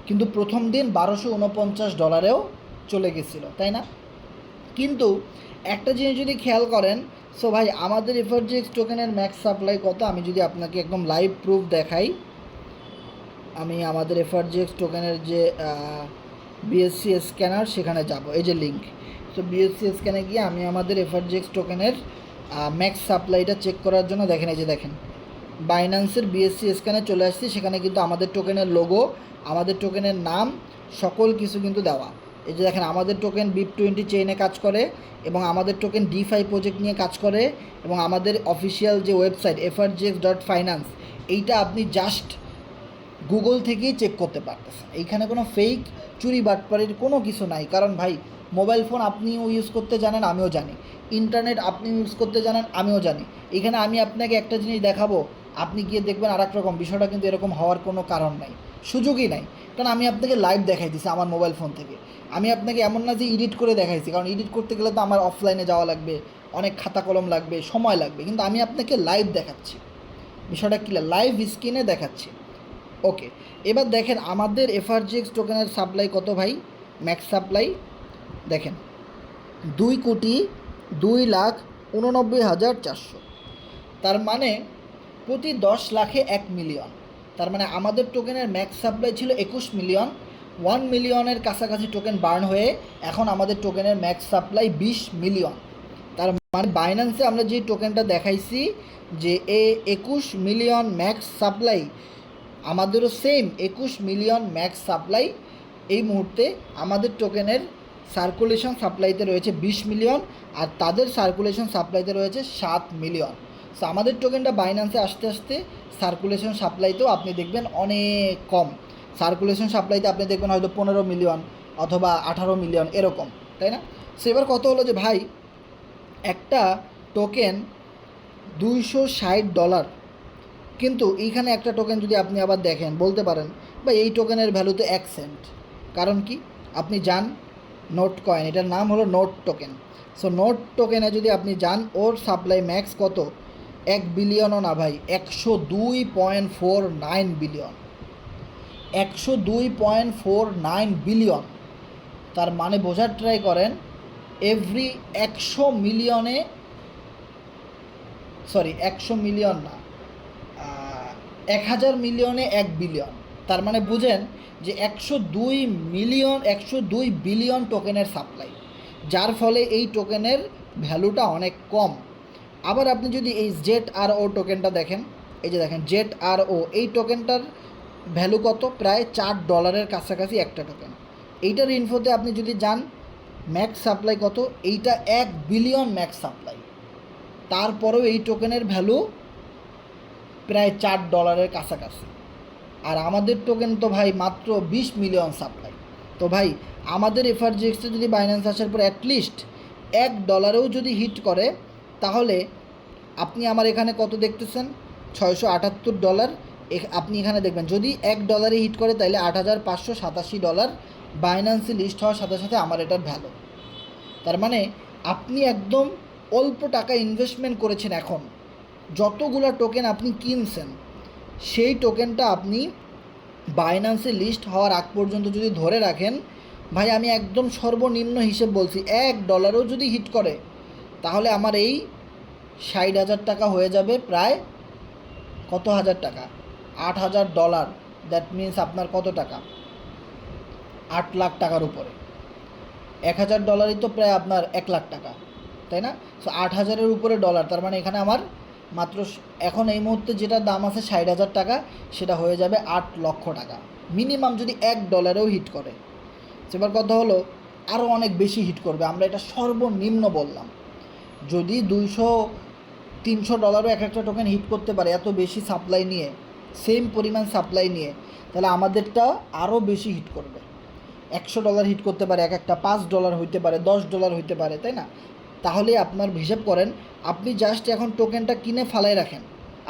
A: কিন্তু প্রথম দিন $1249 চলে গেছিলো, তাই না? কিন্তু একটা জিনিস যদি খেয়াল করেন, সো ভাই আমাদের এফআরজিএক্স টোকেনের ম্যাক্স সাপ্লাই কত, আমি যদি আপনাকে একদম লাইভ প্রুফ দেখাই, আমি আমাদের এফআরজিএক্স টোকেনের যে বিএসসি স্ক্যানার সেখানে যাব, এই যে লিঙ্ক। তো বিএসসি স্ক্যানে গিয়ে আমি আমাদের এফআরজিএক্স টোকেনের ম্যাক্স সাপ্লাইটা চেক করার জন্য দেখেন, এই যে দেখেন বাইন্যান্সের বিএসসি স্ক্যানে চলে আসছি, সেখানে কিন্তু আমাদের টোকেনের লোগো, আমাদের টোকেনের নাম, সকল কিছু কিন্তু দেওয়া। এই যে দেখেন আমাদের টোকেন BIP20 চেইনে কাজ করে এবং আমাদের টোকেন DeFi প্রজেক্ট নিয়ে কাজ করে এবং আমাদের অফিসিয়াল যে ওয়েবসাইট frgx.finance, এইটা আপনি জাস্ট গুগল থেকেই চেক করতে পারতেছেন। এইখানে কোনো ফেক চুরি বাটপাড়ির কোনো কিছু নাই, কারণ ভাই মোবাইল ফোন আপনিও ইউজ করতে জানেন, আমিও জানি, ইন্টারনেট আপনি ইউজ করতে জানেন, আমিও জানি। এখানে আমি আপনাকে একটা জিনিস দেখাবো, আপনি গিয়ে দেখবেন আর এক রকম, বিষয়টা কিন্তু এরকম হওয়ার কোনো কারণ নাই, সুযোগই নাই, কারণ আমি আপনাকে লাইভ দেখাই দিছি আমার মোবাইল ফোন থেকে। আমি আপনাকে এমন না যে এডিট করে দেখাইছি, কারণ এডিট করতে গেলে তো আমার অফলাইনে যাওয়া লাগবে, অনেক খাতা কলম লাগবে, সময় লাগবে, কিন্তু আমি আপনাকে লাইভ দেখাচ্ছি, বিষয়টা ক্লিয়ার, লাইভ স্ক্রিনে দেখাচ্ছি। ওকে, এবার দেখেন আমাদের এফআরজিএক্স টোকেনের সাপ্লাই কত ভাই, ম্যাক্স সাপ্লাই দেখেন 2,02,89,400, তার মানে প্রতি 10 লাখে 1 মিলিয়ন। তার মানে আমাদের টোকেনের ম্যাক্স সাপ্লাই ছিল 21 মিলিয়ন, 1 মিলিয়নের কাছাকাছি টোকেন বার্ন হয়ে এখন আমাদের টোকেনের ম্যাক্স সাপ্লাই 20 মিলিয়ন। তার মানে বাইন্যান্সে আমরা যে টোকেনটা দেখাইছি যে 21 মিলিয়ন ম্যাক্স সাপ্লাই, আমাদেরও সেম 21 মিলিয়ন ম্যাক্স সাপ্লাই। এই মুহূর্তে আমাদের টোকেনের সার্কুলেশন সাপ্লাইতে রয়েছে 20 মিলিয়ন আর তাদের সার্কুলেশন সাপ্লাইতে রয়েছে 7 মিলিয়ন। সো আমাদের টোকেনটা বাইন্যান্সে আসতে আসতে সার্কুলেশন সাপ্লাইতেও আপনি দেখবেন অনেক কম, সার্কুলেশন সাপ্লাইতে আপনি দেখবেন হয়তো 15 মিলিয়ন অথবা 18 মিলিয়ন এরকম, তাই না? সো এবার কত হলো যে ভাই একটা টোকেন $260, কিন্তু এইখানে একটা টোকেন যদি আপনি আবার দেখেন বলতে পারেন বা এই টোকেনের ভ্যালু তো 1 সেন্ট, কারণ কি আপনি যান নোট কয়েন, এটার নাম হলো নোট টোকেন। সো নোট টোকেনে যদি আপনি যান ওর সাপ্লাই ম্যাক্স কত, 1 বিলিয়নও না ভাই, 102.49 বিলিয়ন, 102.49 বিলিয়ন। তার মানে বোঝার ট্রাই করেন, এভরি 100 মিলিয়নে, সরি 100 মিলিয়ন না, 1000 মিলিয়নে 1 বিলিয়ন। তার মানে বুঝেন যে 102 বিলিয়ন টোকেনের সাপ্লাই, যার ফলে এই টোকেনের ভ্যালুটা অনেক কম। আবার আপনি যদি এই ZRO টোকেনটা দেখেন, এই যে দেখেন ZRO, এই টোকেনটার ভ্যালু কত, প্রায় $4 কাছাকাছি একটা টোকেন। এইটার ইনফোতে আপনি যদি যান ম্যাক্স সাপ্লাই কত, এইটা 1 বিলিয়ন ম্যাক্স সাপ্লাই, তারপরেও এই টোকেনের ভ্যালু প্রায় $4 কাছাকাছি। আর আমাদের টোকেন তো ভাই মাত্র 20 মিলিয়ন সাপ্লাই। তো ভাই আমাদের এফআরজিএক্সে যদি বাইন্যান্স আসার পর অ্যাটলিস্ট $1 যদি হিট করে, তাহলে আপনি আমার এখানে কত দেখতেছেন, $678। আপনি এখানে দেখবেন যদি $1 হিট করে তাহলে $8,587 বাইন্যান্সে লিস্ট হওয়ার সাথে সাথে আমার এটার ভ্যালু। তার মানে আপনি একদম অল্প টাকা ইনভেস্টমেন্ট করেছেন, এখন যতগুলো টোকেন আপনি কিনছেন সেই টোকেনটা আপনি বাইন্যান্সে লিস্ট হওয়ার আগ পর্যন্ত যদি ধরে রাখেন, ভাই আমি একদম সর্বনিম্ন হিসেব বলছি, $1 যদি হিট করে তাহলে আমার এই 60,000 টাকা হয়ে যাবে প্রায় কত হাজার টাকা, $8,000। দ্যাট মিনস আপনার কত টাকা, 8 লাখ টাকার উপরে। $1,000 তো প্রায় আপনার 1 লাখ টাকা, তাই না? সো 8,000-এর উপরে ডলার, তার মানে এখানে আমার মাত্র এখন এই মুহূর্তে যেটা দাম আছে 60,000 টাকা, সেটা হয়ে যাবে 8 লক্ষ টাকা মিনিমাম যদি $1 হিট করে। এবার কথা হলো আরও অনেক বেশি হিট করবে, আমরা এটা সর্বনিম্ন বললাম। যদি $200-300 এক একটা টোকেন হিট করতে পারে এত বেশি সাপ্লাই নিয়ে, সেম পরিমাণ সাপ্লাই নিয়ে, তাহলে আমাদেরটা আরও বেশি হিট করবে। $100 হিট করতে পারে, এক একটা $5 হইতে পারে, $10 হইতে পারে, তাই না? তাহলে আপনার হিসেব করেন, আপনি জাস্ট এখন টোকেনটা কিনে ফালাই রাখেন,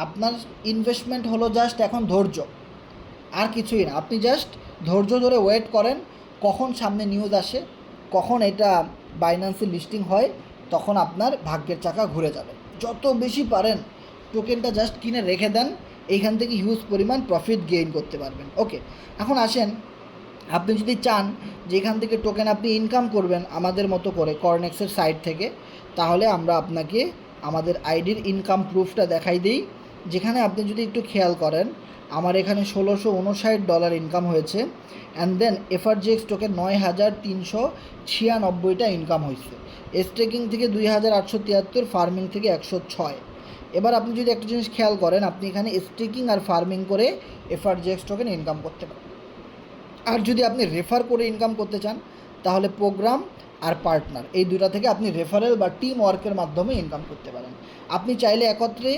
A: আপনার ইনভেস্টমেন্ট হলো জাস্ট এখন ধৈর্য, আর কিছুই না। আপনি জাস্ট ধৈর্য ধরে ওয়েট করেন, কখন সামনে নিউজ আসে, কখন এটা বাইন্যান্সে লিস্টিং হয়, তখন আপনার ভাগ্যের চাকা ঘুরে যাবে। যত বেশি পারেন টোকেনটা জাস্ট কিনে রেখে দেন, এইখান থেকে হিউজ পরিমাণ প্রফিট গেইন করতে পারবেন। ওকে, এখন আসেন আপনি যদি চান যে এখান থেকে টোকেন আপনি ইনকাম করবেন আমাদের মতো করে কর্নেক্সের সাইট থেকে, তাহলে আমরা আপনাকে আমাদের আইডির ইনকাম প্রুফটা দেখাই দিই, যেখানে আপনি যদি একটু খেয়াল করেন আমার এখানে $1659 ইনকাম হয়েছে, and then FRGX token 9396 income হয়েছে। স্টেকিং থেকে 2873, ফার্মিং থেকে 106। এবার আপনি যদি একটা জিনিস খেয়াল করেন, আপনি এখানে স্টেকিং আর ফার্মিং করে এফআরজিএক্স টোকেন ইনকাম করতে পারেন। আর যদি আপনি রেফার করে ইনকাম করতে চান তাহলে প্রোগ্রাম আর পার্টনার এই দুটা থেকে আপনি রেফারেল বা টিম ওয়ার্কের মাধ্যমে ইনকাম করতে পারেন। আপনি চাইলে একত্রে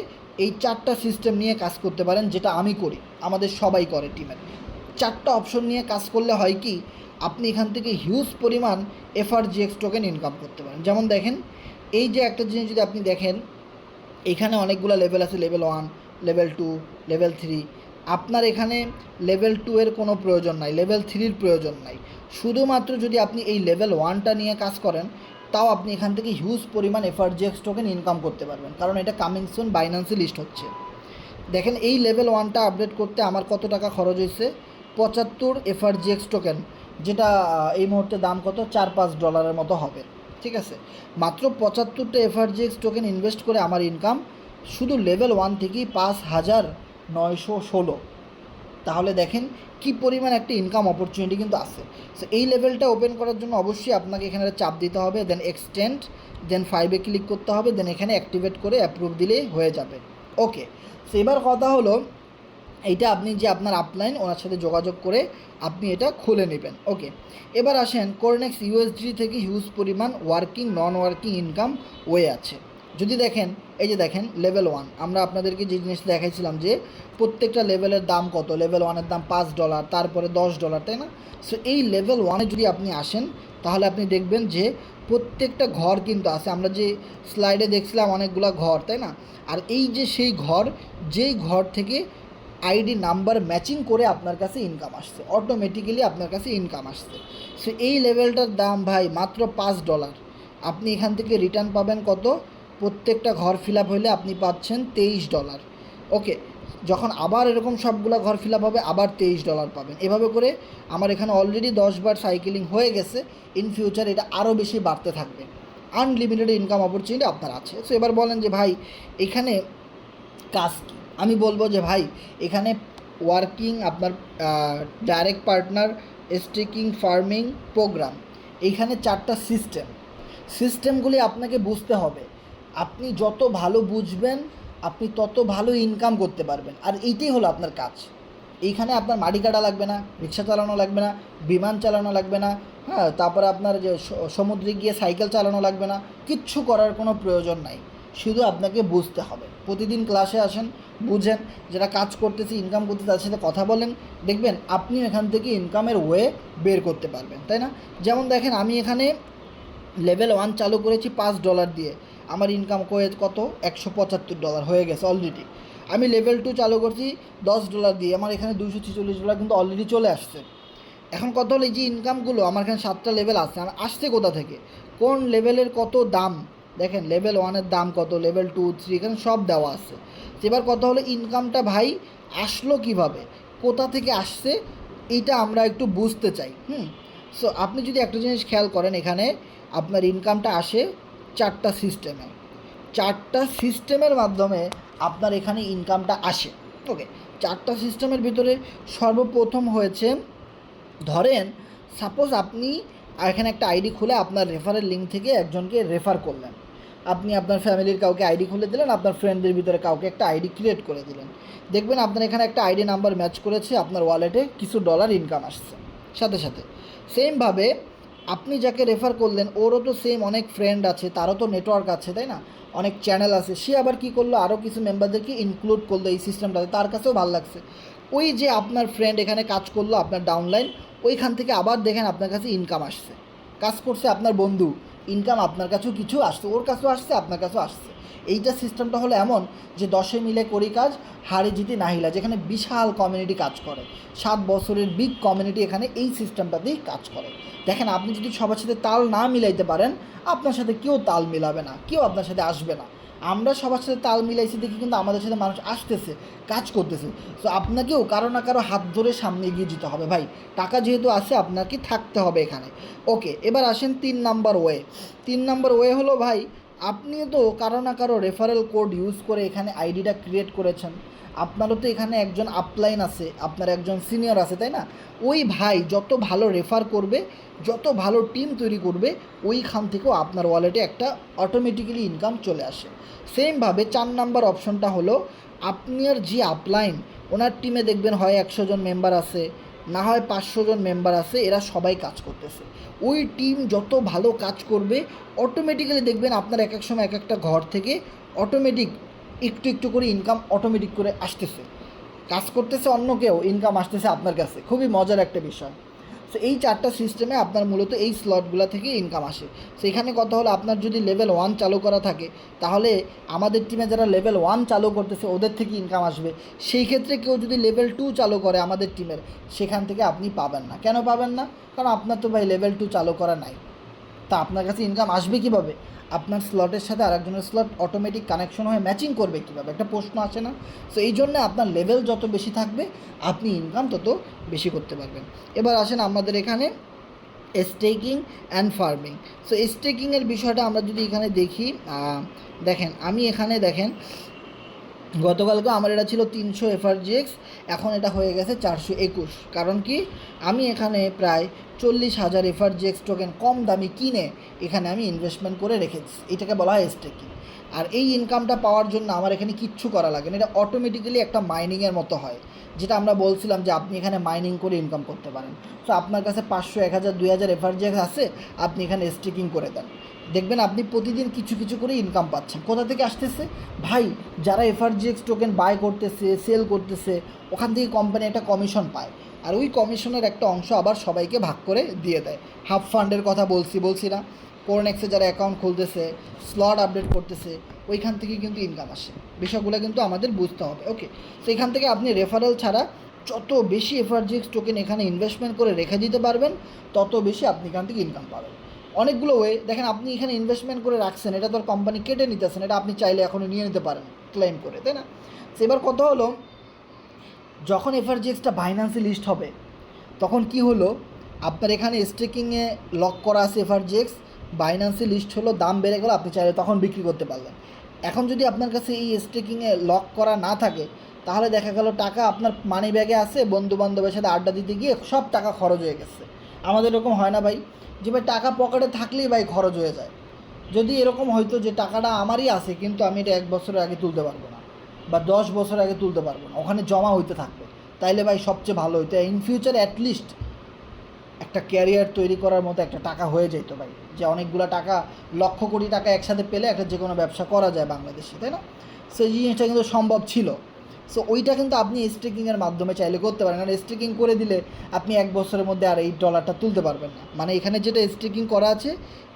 A: এই 4টা সিস্টেম নিয়ে কাজ করতে পারেন, যেটা আমি করি, আমাদের সবাই করে টিমের। 4টা অপশন নিয়ে কাজ করলে হয় কি, আপনি এখান থেকে হিউজ পরিমাণ এফআরজিএক্স টোকেন ইনকাম করতে পারেন। যেমন দেখেন, এই যে একটা জিনিস যদি আপনি দেখেন, এখানে অনেকগুলো লেভেল আছে, লেভেল 1, লেভেল 2, লেভেল 3। আপনার এখানে লেভেল 2 এর কোনো প্রয়োজন নাই, লেভেল 3-র প্রয়োজন নাই। শুধুমাত্র যদি আপনি এই লেভেল 1টা নিয়ে কাজ করেন, তাও আপনি এখান থেকে হিউজ পরিমাণ এফআরজিএক্স টোকেন ইনকাম করতে পারবেন, কারণ এটা কামিং সুন বাইন্যান্সে লিস্ট হচ্ছে। দেখেন এই লেভেল 1টা আপডেট করতে আমার কত টাকা খরচ হয়েছে, 75 এফআরজিএক্স টোকেন, যেটা এই মুহূর্তে দাম কত, $4-5 মতো হবে। ঠিক আছে, মাত্র 75টা এফআরজিএক্স টোকেন ইনভেস্ট করে আমার ইনকাম শুধু লেভেল 1 থেকেই 5916। তাহলে দেখেন কি পরিমাণ একটা ইনকাম অপরচুনিটি কিন্তু আছে। সো এই লেভেলটা ওপেন করার জন্য অবশ্যই আপনাকে এখানে চাপ দিতে হবে, দেন এক্সটেন্ড, দেন 5-এ ক্লিক করতে হবে, দেন এখানে অ্যাক্টিভেট করে অ্যাপ্রুভ দিলেই হয়ে যাবে। ওকে, সো এবার কথা হলো, এইটা আপনি যে আপনার আপলাইন ওনার সাথে যোগাযোগ করে আপনি এটা খুলে নেবেন। ওকে, এবার আসেন কর্নেক্স ইউএসডি থেকে হিউজ পরিমাণ working non working income way আছে। যদি দেখেন, এই যে দেখেন লেভেল 1, আমরা আপনাদেরকে যে জিনিস দেখাইছিলাম যে প্রত্যেকটা লেভেলের দাম কত, লেভেল 1-এর দাম $5, তারপরে $10, তাই না? সো এই লেভেল 1-এ যদি আপনি আসেন তাহলে আপনি দেখবেন যে প্রত্যেকটা ঘর কিন্তু আছে, আমরা যে স্লাইডে দেখছিলাম অনেকগুলো ঘর, তাই না? আর এই যে সেই ঘর, যেই ঘর থেকে আইডি নাম্বার ম্যাচিং করে আপনার কাছে ইনকাম আসছে, অটোমেটিক্যালি আপনার কাছে ইনকাম আসছে। সো এই লেভেলটার দাম ভাই মাত্র $5। আপনি এখান থেকে রিটার্ন পাবেন কত, প্রত্যেকটা ঘর ফিল আপ হলে আপনি পাচ্ছেন $23। ওকে, যখন আবার এরকম সবগুলো ঘর ফিল আপ হবে আবার $23 পাবেন। এভাবে করে আমার এখানে অলরেডি 10 বার সাইকেলিং হয়ে গেছে। ইন ফিউচার এটা আরও বেশি বাড়তে থাকবে। আনলিমিটেড ইনকাম অপরচুনিটি আপনার আছে। সো এবার বলেন যে ভাই এখানে কাজ কী? আমি বলবো যে ভাই এখানে ওয়ার্কিং, আপনার direct partner, staking, farming, programme, এইখানে 4টা সিস্টেমগুলি আপনাকে বুঝতে হবে। আপনি যত ভালো বুঝবেন আপনি তত ভালো ইনকাম করতে পারবেন। আর এইটাই হলো আপনার কাজ। এইখানে আপনার মাটি কাটা লাগবে না, রিক্সা চালানো লাগবে না, বিমান চালানো লাগবে না, হ্যাঁ, তারপরে আপনার যে সমুদ্রে গিয়ে সাইকেল চালানো লাগবে না, কিচ্ছু করার কোনো প্রয়োজন নাই। শুধু আপনাকে বুঝতে হবে। প্রতিদিন ক্লাসে আসেন, বুঝেন, যারা কাজ করতেছে ইনকাম করতে তাদের সাথে কথা বলেন, দেখবেন আপনি এখান থেকে ইনকামের ওয়ে বের করতে পারবেন, তাই না? যেমন দেখেন আমি এখানে লেভেল 1 চালু করেছি $5 দিয়ে, আমার ইনকাম কত, $175 হয়ে গেছে অলরেডি। আমি লেভেল 2 চালু করছি $10 দিয়ে, আমার এখানে $246 কিন্তু অলরেডি চলে আসছে। এখন কথা হলো, এই যে ইনকামগুলো আমার এখানে 7টা লেভেল আছে, আর আসছে কোথা থেকে, কোন লেভেলের কত দাম, দেখেন লেভেল 1-এর দাম কত, লেভেল 2, 3 এখানে সব দেওয়া আছে। এবার কথা হলো ইনকামটা ভাই আসলো কিভাবে, কোথা থেকে আসছে, এইটা আমরা একটু বুঝতে চাই। সো আপনি যদি একটা জিনিস খেয়াল করেন, এখানে আপনার ইনকামটা আসে 4টা সিস্টেমে, 4টা সিস্টেমের মাধ্যমে আপনার এখানে ইনকামটা আসে। ওকে, 4টা সিস্টেমের ভিতরে সর্বপ্রথম হয়েছে, ধরেন সাপোজ আপনি এখানে একটা আইডি খুলে আপনার রেফারের লিঙ্ক থেকে একজনকে রেফার করলেন, আপনি আপনার ফ্যামিলির কাউকে আইডি খুলে দিলেন, আপনার ফ্রেন্ডদের ভিতরে কাউকে একটা আইডি ক্রিয়েট করে দিলেন, দেখবেন আপনার এখানে একটা আইডি নাম্বার ম্যাচ করেছে, আপনার ওয়ালেটে কিছু ডলার ইনকাম আসছে সাথে সাথে। সেমভাবে আপনি যাকে রেফার করলেন ওরও তো সেম অনেক ফ্রেন্ড আছে, তারও তো নেটওয়ার্ক আছে, তাই না? অনেক চ্যানেল আছে, সে আবার কী করলো, আরও কিছু মেম্বারদেরকে ইনক্লুড করলো এই সিস্টেমটাতে, তার কাছেও ভালো লাগছে। ওই যে আপনার ফ্রেন্ড এখানে কাজ করলো, আপনার ডাউনলাইন, ওইখান থেকে আবার দেখেন আপনার কাছে ইনকাম আসছে, কাজ করছে আপনার বন্ধু, ইনকাম আপনার কাছেও কিছু আসছে, ওর কাছেও আসছে, আপনার কাছেও আসছে। এইটা সিস্টেমটা হলো এমন যে 10 মিলে করি কাজ, হারে জিতে নাহিলা, যেখানে বিশাল কমিউনিটি কাজ করে, 7 বছরের বিগ কমিউনিটি এখানে এই সিস্টেমটাতেই কাজ করে। দেখেন আপনি যদি সবার সাথে তাল না মিলাইতে পারেন, আপনার সাথে কেউ তাল মিলাবে না, কেউ আপনার সাথে আসবে না। আমরা সবার সাথে তাল মিলাইছি দেখি কিন্তু আমাদের সাথে মানুষ আসতেছে, কাজ করতেছে। সো আপনাকেও কারো না কারো হাত ধরে সামনে এগিয়ে যেতে হবে ভাই। টাকা যেহেতু আছে আপনাকে থাকতে হবে এখানে। ওকে, এবার আসেন 3 নাম্বার ওয়ে। 3 নাম্বার ওয়ে হলো ভাই, আপনি তো কারো না কারো রেফারেল কোড ইউজ করে এখানে আইডিটা ক্রিয়েট করেছেন। আপনারও তো এখানে একজন আপলাইন আছে, আপনার একজন সিনিয়র আছে, তাই না? ওই ভাই যত ভালো রেফার করবে, যত ভালো টিম তৈরি করবে, ওইখান থেকেও আপনার ওয়ালেটে একটা অটোমেটিক্যালি ইনকাম চলে আসে। সেমভাবে 4 নাম্বার অপশনটা হলো, আপনার যে আপলাইন, ওনার টিমে দেখবেন হয় 100 জন মেম্বার আছে, না হয় 500 জন মেম্বার আছে, এরা সবাই কাজ করতেছে। ওই টিম যত ভালো কাজ করবে, অটোমেটিক্যালি দেখবেন আপনার এক এক সময় এক একটা ঘর থেকে অটোমেটিক একটু একটু করে ইনকাম অটোমেটিক করে আসতেছে। কাজ করতেছে অন্য কেউ, ইনকাম আসতেছে আপনার কাছে। খুবই মজার একটা বিষয়। সো এই 4টা সিস্টেমে আপনার মূলত এই স্লটগুলো থেকে ইনকাম আসে। সো এখানে কথা হলো, আপনার যদি লেভেল 1 চালু করা থাকে, তাহলে আমাদের টিমে যারা লেভেল 1 চালু করতেছে ওদের থেকে ইনকাম আসবে। সেই ক্ষেত্রে কেউ যদি লেভেল 2 চালু করে আমাদের টিমের, সেখান থেকে আপনি পাবেন না। কেন পাবেন না? কারণ আপনার তো ভাই লেভেল 2 চালু করা নাই। তা আপনার কাছে ইনকাম আসবে কীভাবে? আপনার স্লটের সাথে আরেকজনের স্লট অটোমেটিক কানেকশন হয়ে ম্যাচিং করবে কীভাবে? একটা প্রশ্ন আসে না? সো এই জন্য আপনার লেভেল যত বেশি থাকবে, আপনি ইনকাম তত বেশি করতে পারবেন। এবার আসেন আমাদের এখানে স্টেকিং অ্যান্ড ফার্মিং। সো স্টেকিংয়ের বিষয়টা আমরা যদি এখানে দেখি, দেখেন আমি এখানে দেখেন গতকালকে আমার এটা ছিল 300 এফআরজিএক্স, এখন এটা হয়ে গেছে 421। কারণ কি, আমি এখানে প্রায় 40,000 এফআরজিএক্স টোকেন কম দামি কিনে এখানে আমি ইনভেস্টমেন্ট করে রেখেছি। এটাকে বলা হয় স্টেকিং। আর এই ইনকামটা পাওয়ার জন্য আমার এখানে কিচ্ছু করা লাগে না, এটা অটোমেটিক্যালি একটা মাইনিংয়ের মতো হয়। যেটা আমরা বলছিলাম যে আপনি এখানে মাইনিং করে ইনকাম করতে পারেন। সো আপনার কাছে 500, 1000, 2000 এফআরজিএক্স আছে, আপনি এখানে স্টেকিং করে দেন, দেখবেন আপনি প্রতিদিন কিছু কিছু করে ইনকাম পাচ্ছেন। কোথা থেকে আসতেছে ভাই? যারা এফআরজিএক্স টোকেন বাই করতেছে, সেল করতেছে, ওখান থেকে কোম্পানি একটা কমিশন পায়। আর ওই কমিশনের একটা অংশ আবার সবাইকে ভাগ করে দিয়ে দেয়। হাব ফান্ডের কথা বলছি না? কোরনেক্সে যারা অ্যাকাউন্ট খুলতেছে, স্লট আপডেট করতেছে, ওইখান থেকে কিন্তু ইনকাম আসে। বিষয়গুলো কিন্তু আমাদের বুঝতে হবে। ওকে, তো এখান থেকে আপনি রেফারেল ছাড়া যত বেশি এফআরজিএক্স টোকেন এখানে ইনভেস্টমেন্ট করে রেখে দিতে পারবেন, তত বেশি আপনি এখান থেকে ইনকাম পাবেন। অনেকগুলো ওয়ে, দেখেন আপনি এখানে ইনভেস্টমেন্ট করে রাখছেন, এটা তো কোম্পানি কেটে নিতেছেন, এটা আপনি চাইলে এখনই নিয়ে নিতে পারেন ক্লেম করে, তাই না? সেবার কথা হলো, যখন এফআরজিএক্সটা বাইন্যান্সে লিস্ট হবে, তখন কি হলো, আপনার এখানে স্টেকিংয়ে লক করা আছে এফআরজিএক্স, বাইন্যান্সে লিস্ট হলো, দাম বেড়ে গেলো, আপনি চাইলে তখন বিক্রি করতে পারলেন। এখন যদি আপনার কাছে এই স্টেকিংয়ে লক করা না থাকে, তাহলে দেখা গেল টাকা আপনার মানি ব্যাগে আছে, বন্ধু বান্ধবের সাথে আড্ডা দিতে গিয়ে সব টাকা খরচ হয়ে গেছে। আমাদের এরকম হয় না ভাই, যে ভাই টাকা পকেটে থাকলেই ভাই খরচ হয়ে যায়। যদি এরকম হয়তো যে টাকাটা আমারই আছে, কিন্তু আমি এটা 1 বছরের আগে তুলতে পারবো না, বা 10 বছর আগে তুলতে পারবো না, ওখানে জমা হইতে থাকবে, তাইলে ভাই সবচেয়ে ভালো হইতো ইন ফিউচার অ্যাটলিস্ট একটা ক্যারিয়ার তৈরি করার মতো একটা টাকা হয়ে যেত ভাই, যে অনেকগুলো টাকা, লক্ষ কোটি টাকা একসাথে পেলে একটা যে কোনো ব্যবসা করা যায় বাংলাদেশে, তাই না? সেই জিনিসটা কিন্তু সম্ভব ছিল। সো ওইটা কিন্তু আপনি স্টেকিংয়ের মাধ্যমে চাইলে করতে পারেন। কারণ স্টেকিং করে দিলে আপনি 1 বছরের মধ্যে আর এই ডলারটা তুলতে পারবেন না। মানে এখানে যেটা স্টেকিং করা আছে,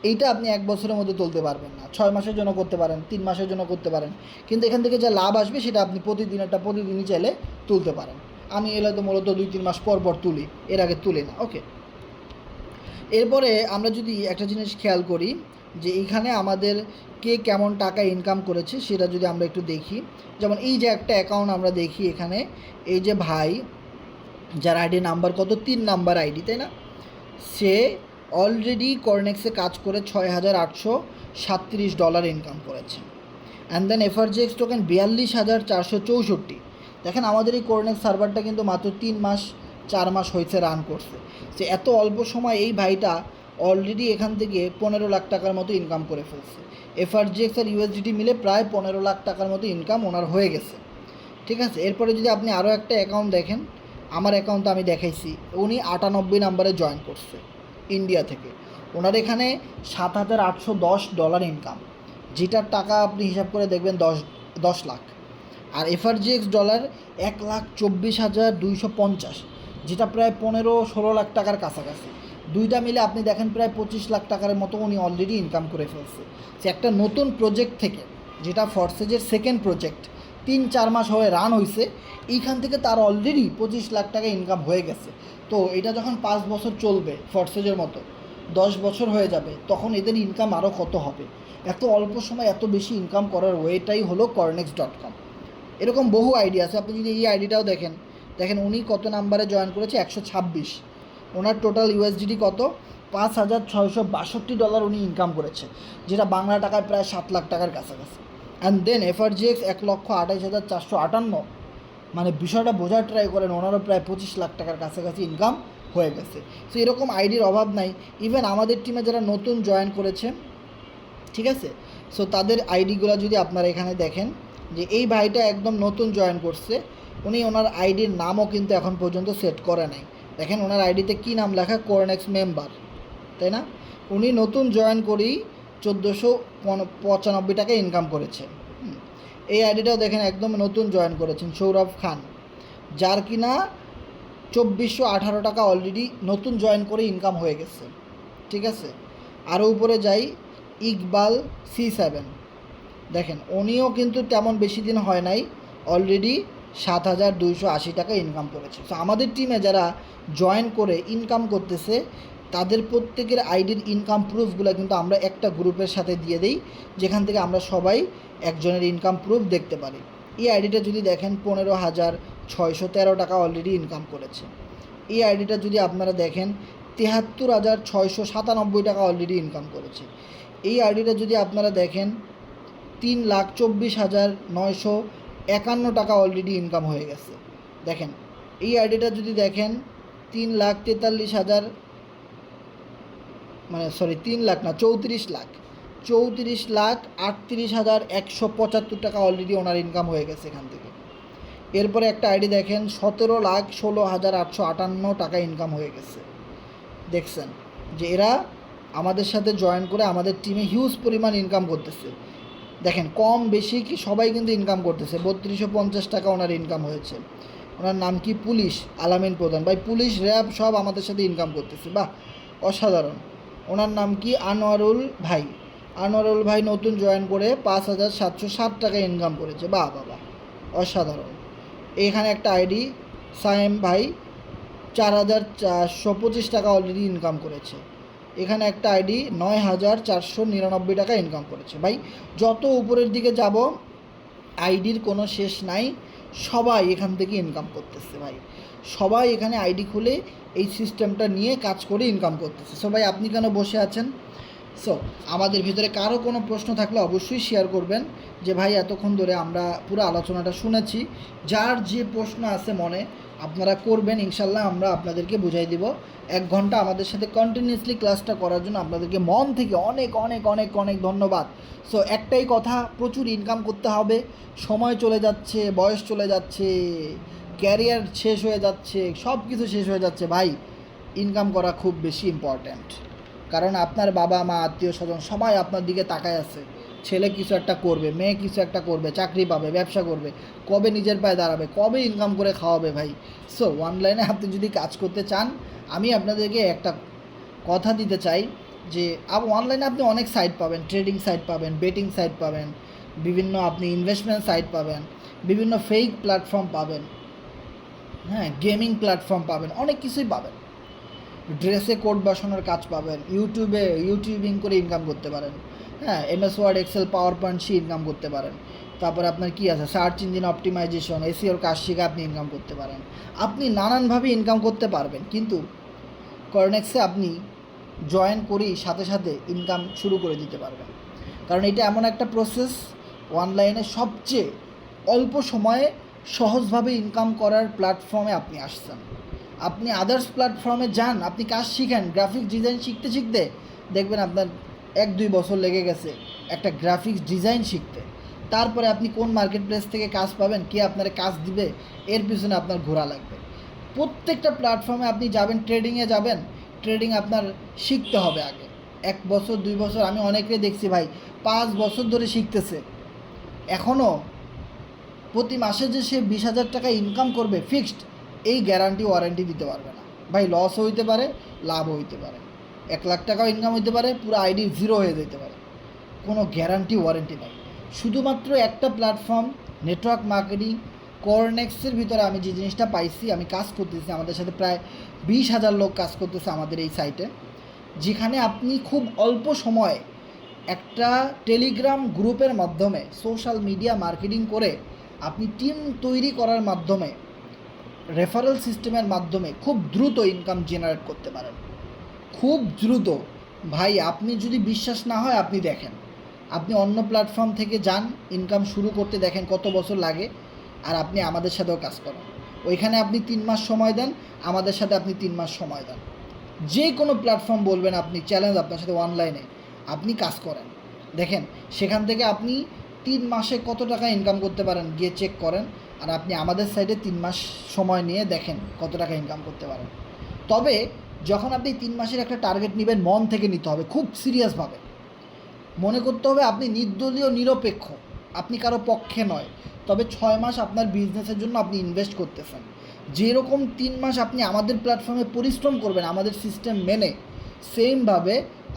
A: এইটা আপনি 1 বছরের মধ্যে তুলতে পারবেন না। 6 মাসের জন্য করতে পারেন, 3 মাসের জন্য করতে পারেন, কিন্তু এখান থেকে যা লাভ আসবে সেটা আপনি প্রতিদিনই চাইলে তুলতে পারেন। আমি এলে তো মূলত 2-3 মাস পর পর তুলি, এর আগে তুলি না। ওকে, এরপরে আমরা যদি একটা জিনিস খেয়াল করি, যে এইখানে আমাদের কে কেমন টাকা ইনকাম করেছে সেটা যদি আমরা একটু দেখি। যেমন এই যে একটা অ্যাকাউন্ট আমরা দেখি এখানে, এই যে ভাই, যার আইডি নাম্বার কত, 3 নাম্বার আইডি, তাই না? সে অলরেডি কর্নেক্সে কাজ করে $6,837 ইনকাম করেছে। And then FRGX token 42,464। দেখেন আমাদের এই কোরনেক্স সার্ভারটা কিন্তু মাত্র 3 মাস 4 মাস হয়েছে রান করছে। যে এত অল্প সময় এই ভাইটা অলরেডি এখান থেকে 15 লাখ টাকার মতো ইনকাম করে ফেলছে। এফআরজিএক্স আর ইউএসডিটি মিলে প্রায় 15 লাখ টাকার মতো ইনকাম ওনার হয়ে গেছে। ঠিক আছে, এরপরে যদি আপনি আরও একটা অ্যাকাউন্ট দেখেন, আমার অ্যাকাউন্টটা আমি দেখাইছি, উনি 98 নাম্বারে জয়েন করছে ইন্ডিয়া থেকে। ওনার এখানে $7,810 ইনকাম, যেটার টাকা আপনি হিসাব করে দেখবেন 10 লাখ। আর এফআরজিএক্স ডলার 1,24,250, যেটা প্রায় 15-16 লাখ টাকার কাছাকাছি। দুইটা মিলে আপনি দেখেন প্রায় 25 লাখ টাকার মতো উনি অলরেডি ইনকাম করে ফেলছে। সে একটা নতুন প্রজেক্ট থেকে, যেটা ফরসেজের সেকেন্ড প্রজেক্ট, 3-4 মাস হয়ে রান হয়েছে, এইখান থেকে তার অলরেডি 25 লাখ টাকা ইনকাম হয়ে গেছে। তো এটা যখন 5 বছর চলবে ফরসেজের মতো, 10 বছর হয়ে যাবে, তখন এদের ইনকাম আরও কত হবে। এত অল্প সময় এত বেশি ইনকাম করার ওয়েটাই হলো cornex.com। এরকম বহু আইডি আছে। আপনি যদি এই আইডিটাও দেখেন, উনি কত নাম্বারে জয়েন করেছে, 126। ওনার টোটাল ইউএসডিটি কত, $5,662 উনি ইনকাম করেছে, যেটা বাংলা টাকায় প্রায় 7 লাখ টাকার কাছাকাছি। And then FRGX 1,28,458। মানে বিষয়টা বোঝার ট্রাই করেন, ওনারও প্রায় 25 লাখ টাকার কাছাকাছি ইনকাম হয়ে গেছে। সো এরকম আইডির অভাব নাই। ইভেন আমাদের টিমে যারা নতুন জয়েন করেছে, ঠিক আছে, সো তাদের আইডিগুলো যদি আপনারা এখানে দেখেন, যে এই ভাইটা একদম নতুন জয়েন করছে, উনি ওনার আইডির নামও কিন্তু এখন পর্যন্ত সেট করে নাই। দেখেন ওনার আইডিতে কী নাম লেখা, cornex মেম্বার, তাই না? উনি নতুন জয়েন করেই 1495 টাকা ইনকাম করেছে। এই আইডিটাও দেখেন একদম নতুন জয়েন করেছেন সৌরভ খান, যার কিনা 2418 টাকা অলরেডি নতুন জয়েন করে ইনকাম হয়ে গেছে, ঠিক আছে। আরও উপরে যাই, ইকবাল C7, দেখেন উনিও কিন্তু তেমন বেশি দিন হয় নাই, অলরেডি 7,280 টাকা ইনকাম করেছে। সো আমাদের টিমে যারা জয়েন করে ইনকাম করতেছে, তাদের প্রত্যেকের আইডির ইনকাম প্রুফগুলো কিন্তু আমরা একটা গ্রুপের সাথে দিয়ে দিই, যেখান থেকে আমরা সবাই একজনের ইনকাম প্রুফ দেখতে পারি। এই আইডিটা যদি দেখেন 15,613 টাকা অলরেডি ইনকাম করেছে। এই আইডিটা যদি আপনারা দেখেন 73,697 টাকা অলরেডি ইনকাম করেছে। এই আইডিটা যদি আপনারা দেখেন 3,24,951 টাকা অলরেডি ইনকাম হয়ে গেছে। দেখেন এই আইডিটা যদি দেখেন 3,43,000, মানে সরি 3 লাখ না, 34,38,175 টাকা অলরেডি ওনার ইনকাম হয়ে গেছে এখান থেকে। এরপরে একটা আইডি দেখেন 17,16,858 টাকা ইনকাম হয়ে গেছে। দেখছেন যে এরা আমাদের সাথে জয়েন করে আমাদের টিমে হিউজ পরিমাণ ইনকাম করতেছে। দেখেন কম বেশি কি সবাই কিন্তু ইনকাম করতেছে। 3250 টাকা ওনার ইনকাম হয়েছে। ওনার নাম কি, পুলিশ আলামিন প্রধান। ভাই পুলিশ র্যাব সব আমাদের সাথে ইনকাম করতেছে, বাহ অসাধারণ। ওনার নাম কি, আনোয়ারুল ভাই। আনোয়ারুল ভাই নতুন জয়েন করে 5,760 টাকা ইনকাম করেছে, বাহ বাবা অসাধারণ। এখানে একটা আইডি সায়েম ভাই 4,425 টাকা অলরেডি ইনকাম করেছে। এখানে একটা আইডি 9,499 টাকা ইনকাম করেছে। ভাই যত উপরের দিকে যাব আইডির কোনো শেষ নাই, সবাই এখান থেকে ইনকাম করতেছে। ভাই সবাই এখানে আইডি খুলে এই সিস্টেমটা নিয়ে কাজ করে ইনকাম করতেছে। সো ভাই আপনি কেন বসে আছেন? সো আমাদের ভিতরে কারো কোনো প্রশ্ন থাকলে অবশ্যই শেয়ার করবেন, যে ভাই এতক্ষণ ধরে আমরা পুরো আলোচনাটা শুনেছি, যার যে প্রশ্ন আছে মনে আপনারা করবেন, ইনশাল্লাহ আমরা আপনাদেরকে বুঝাই দিব। 1 ঘন্টা আমাদের সাথে কন্টিনিউয়াসলি ক্লাসটা করার জন্য আপনাদেরকে মন থেকে অনেক অনেক অনেক অনেক ধন্যবাদ। সো একটাই কথা, প্রচুর ইনকাম করতে হবে। সময় চলে যাচ্ছে, বয়স চলে যাচ্ছে, ক্যারিয়ার শেষ হয়ে যাচ্ছে, সব কিছু শেষ হয়ে যাচ্ছে। ভাই ইনকাম করা খুব বেশি ইম্পর্ট্যান্ট, কারণ আপনার বাবা মা আত্মীয় স্বজন সবাই আপনার দিকে তাকায় আছে। ছেলে কিছু একটা করবে, মেয়ে কিছু একটা করবে, চাকরি পাবে, ব্যবসা করবে, কবে নিজের পায়ে দাঁড়াবে, কবে ইনকাম করে খাওয়াবে ভাই। সো অনলাইনে আপনি যদি কাজ করতে চান, আমি আপনাদেরকে একটা কথা দিতে চাই, যে অনলাইনে আপনি অনেক সাইট পাবেন, ট্রেডিং সাইট পাবেন, বেটিং সাইট পাবেন, বিভিন্ন আপনি ইনভেস্টমেন্ট সাইট পাবেন, বিভিন্ন ফেক প্ল্যাটফর্ম পাবেন, হ্যাঁ গেমিং প্ল্যাটফর্ম পাবেন, অনেক কিছুই পাবেন। ড্রেসে কোড বসানোর কাজ পাবেন, ইউটিউবিং করে ইনকাম করতে পারেন, হ্যাঁ MS Word Excel PowerPoint শিখে ইনকাম করতে পারেন। তারপরে আপনার কী আছে, সার্চ ইঞ্জিন অপটিমাইজেশন, এসিওর কাজ শিখে আপনি ইনকাম করতে পারেন। আপনি নানানভাবে ইনকাম করতে পারবেন, কিন্তু কর্নেক্সে আপনি জয়েন করেই সাথে সাথে ইনকাম শুরু করে দিতে পারবেন। কারণ এটা এমন একটা প্রসেস, অনলাইনে সবচেয়ে অল্প সময়ে সহজভাবে ইনকাম করার প্ল্যাটফর্মে আপনি আসছেন। আপনি আদার্স প্ল্যাটফর্মে যান, আপনি কাজ শিখেন, গ্রাফিক্স ডিজাইন শিখতে শিখতে দেখবেন আপনার 1-2 বছর লেগে গেছে একটা গ্রাফিক্স ডিজাইন শিখতে। তারপরে আপনি কোন মার্কেট প্লেস থেকে কাজ পাবেন, কে আপনার কাজ দিবে, এর পিছনে আপনার ঘোরা লাগবে। প্রত্যেকটা প্ল্যাটফর্মে আপনি যাবেন, ট্রেডিংয়ে যাবেন, ট্রেডিং আপনার শিখতে হবে আগে। 1 বছর 2 বছর, আমি অনেকে দেখছি ভাই 5 বছর ধরে শিখতেছে, এখনও প্রতি মাসে যে সে 20,000 টাকা ইনকাম করবে ফিক্সড, এই গ্যারান্টি ওয়ারেন্টি দিতে পারবে না ভাই। লসও হইতে পারে, লাভও হইতে পারে, 1 লাখ টাকাও ইনকাম হইতে পারে, পুরো আইডি জিরো হয়ে যেতে পারে, কোনো গ্যারান্টি ওয়ারেন্টি নেই। শুধুমাত্র একটা প্ল্যাটফর্ম, নেটওয়ার্ক মার্কেটিং, কর্নেক্সের ভিতরে আমি যে জিনিসটা পাইছি, আমি কাজ করতেছি, আমাদের সাথে প্রায় 20,000 লোক কাজ করতেছে আমাদের এই সাইটে, যেখানে আপনি খুব অল্প সময়ে একটা টেলিগ্রাম গ্রুপের মাধ্যমে সোশ্যাল মিডিয়া মার্কেটিং করে আপনি টিম তৈরি করার মাধ্যমে রেফারেল সিস্টেমের মাধ্যমে খুব দ্রুত ইনকাম জেনারেট করতে পারেন, খুব দ্রুত। ভাই আপনি যদি বিশ্বাস না হয় আপনি দেখেন, আপনি অন্য প্ল্যাটফর্ম থেকে যান ইনকাম শুরু করতে, দেখেন কত বছর লাগে। আর আপনি আমাদের সাথেও কাজ করেন, ওইখানে আপনি 3 মাস সময় দেন, আমাদের সাথে আপনি 3 মাস সময় দেন, যে কোনো প্ল্যাটফর্ম বলবেন আপনি, চ্যালেঞ্জ আপনার সাথে অনলাইনে আপনি কাজ করেন, দেখেন সেখান থেকে আপনি 3 মাসে কত টাকা ইনকাম করতে পারেন গিয়ে চেক করেন। আর আপনি আমাদের সাইডে 3 মাস সময় নিয়ে দেখেন কত টাকা ইনকাম করতে পারেন। তবে যখন আপনি 3 মাসের একটা টার্গেট নেবেন, মন থেকে নিতে হবে, খুব সিরিয়াসভাবে মনে করতে হবে আপনি নির্দলীয় নিরপেক্ষ, আপনি কারো পক্ষে নয়। তবে 6 মাস আপনার বিজনেসের জন্য আপনি ইনভেস্ট করতেছেন, যেরকম 3 মাস আপনি আমাদের প্ল্যাটফর্মে পরিশ্রম করবেন আমাদের সিস্টেম মেনে, সেমভাবে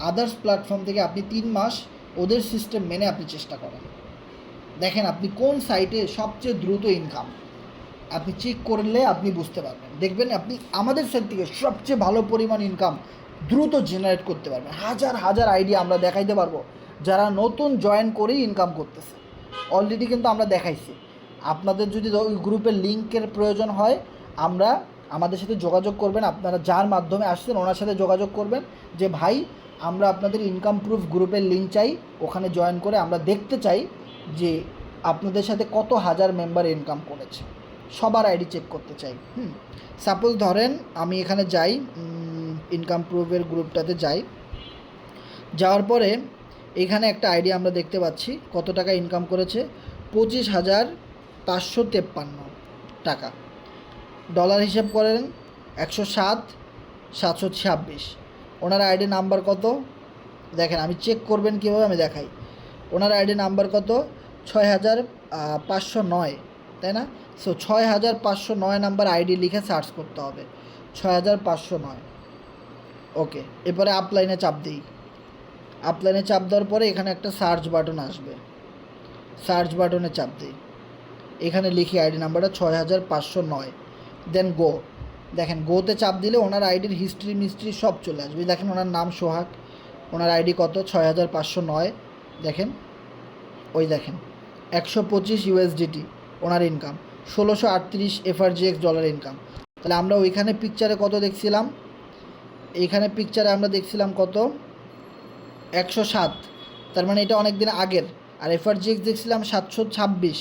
A: আদার্স প্ল্যাটফর্ম থেকে আপনি 3 মাস ওদের সিস্টেম মেনে আপনি চেষ্টা করেন। দেখেন আপনি কোন সাইটে সবচেয়ে দ্রুত ইনকাম, আপনি চেক করলে আপনি বুঝতে পারবেন, দেখবেন আপনি আমাদের সাইট থেকে সবচেয়ে ভালো পরিমাণ ইনকাম দ্রুত জেনারেট করতে পারবেন। হাজার হাজার আইডিয়া আমরা দেখাইতে পারবো যারা নতুন জয়েন করেই ইনকাম করতেছে, অলরেডি কিন্তু আমরা দেখাইছি। আপনাদের যদি ওই গ্রুপের লিঙ্কের প্রয়োজন হয়, আমাদের সাথে যোগাযোগ করবেন, আপনারা যার মাধ্যমে আসছেন ওনার সাথে যোগাযোগ করবেন যে ভাই আমরা আপনাদের ইনকাম প্রুফ গ্রুপের লিঙ্ক চাই, ওখানে জয়েন করে আমরা দেখতে চাই যে আপনাদের সাথে কত হাজার মেম্বার ইনকাম করেছে, সবার আইডি চেক করতে চাই। সাপোজ ধরেন আমি এখানে যাই, ইনকাম প্রুফের গ্রুপটাতে যাই, যাওয়ার পরে এখানে একটা আইডি আমরা দেখতে পাচ্ছি কত টাকা ইনকাম করেছে, 25,553 টাকা। ডলার হিসেব করেন 107,726। ওনার আইডি নাম্বার কত দেখেন, আমি চেক করবেন কীভাবে আমি দেখাই। ওনার আইডি নাম্বার কত 6,509, তাই না? সো 6,509 নাম্বার আইডি লিখে সার্চ করতে হবে, 6,509। ওকে, এরপরে আপলাইনে চাপ দিই। আপলাইনে চাপ দেওয়ার পরে এখানে একটা সার্চ বাটন আসবে, সার্চ বাটনে চাপ দিই, এখানে লিখি আইডি নাম্বারটা 6,509, দেন গো। দেখেন গোতে চাপ দিলে ওনার আইডির হিস্ট্রি মিস্ট্রি সব চলে আসবে। দেখেন ওনার নাম সোহাগ, ওনার আইডি কত 6,509, দেখেন ওই দেখেন 125 ইউএসডিটি ওনার ইনকাম, 1638 FRGX ডলার ইনকাম। তাহলে আমরা ওইখানে পিকচারে কত দেখছিলাম, এইখানে পিকচারে আমরা দেখছিলাম কত 107, তার মানে এটা অনেক দিন আগের। আর FRGX দেখছিলাম 726,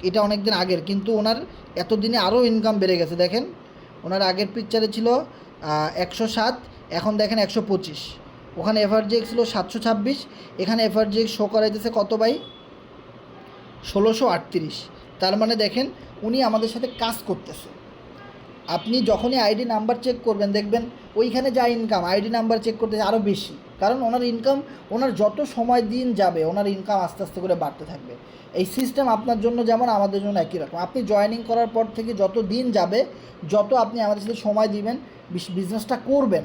A: এটা অনেক দিন আগের, কিন্তু ওনার এতদিনে আরও ইনকাম বেড়ে গেছে। দেখেন ওনার আগের পিকচারে ছিল 107, এখন দেখেন 125। ওখানে FRGX ছিল 726, এখানে FRGX শো করাইতেছে কত ভাই 1638। তার মানে দেখেন উনি আমাদের সাথে কাজ করতেছে। আপনি যখনই আইডি নাম্বার চেক করবেন দেখবেন ওইখানে যা ইনকাম আইডি নাম্বার চেক করতে আরও বেশি, কারণ ওনার ইনকাম, ওনার যত সময় দিন যাবে ওনার ইনকাম আস্তে আস্তে করে বাড়তে থাকবে। এই সিস্টেম আপনার জন্য যেমন আমাদের জন্য একই রকম। আপনি জয়েনিং করার পর থেকে যত দিন যাবে, যত আপনি আমাদের সাথে সময় দিবেন, বিজনেসটা করবেন,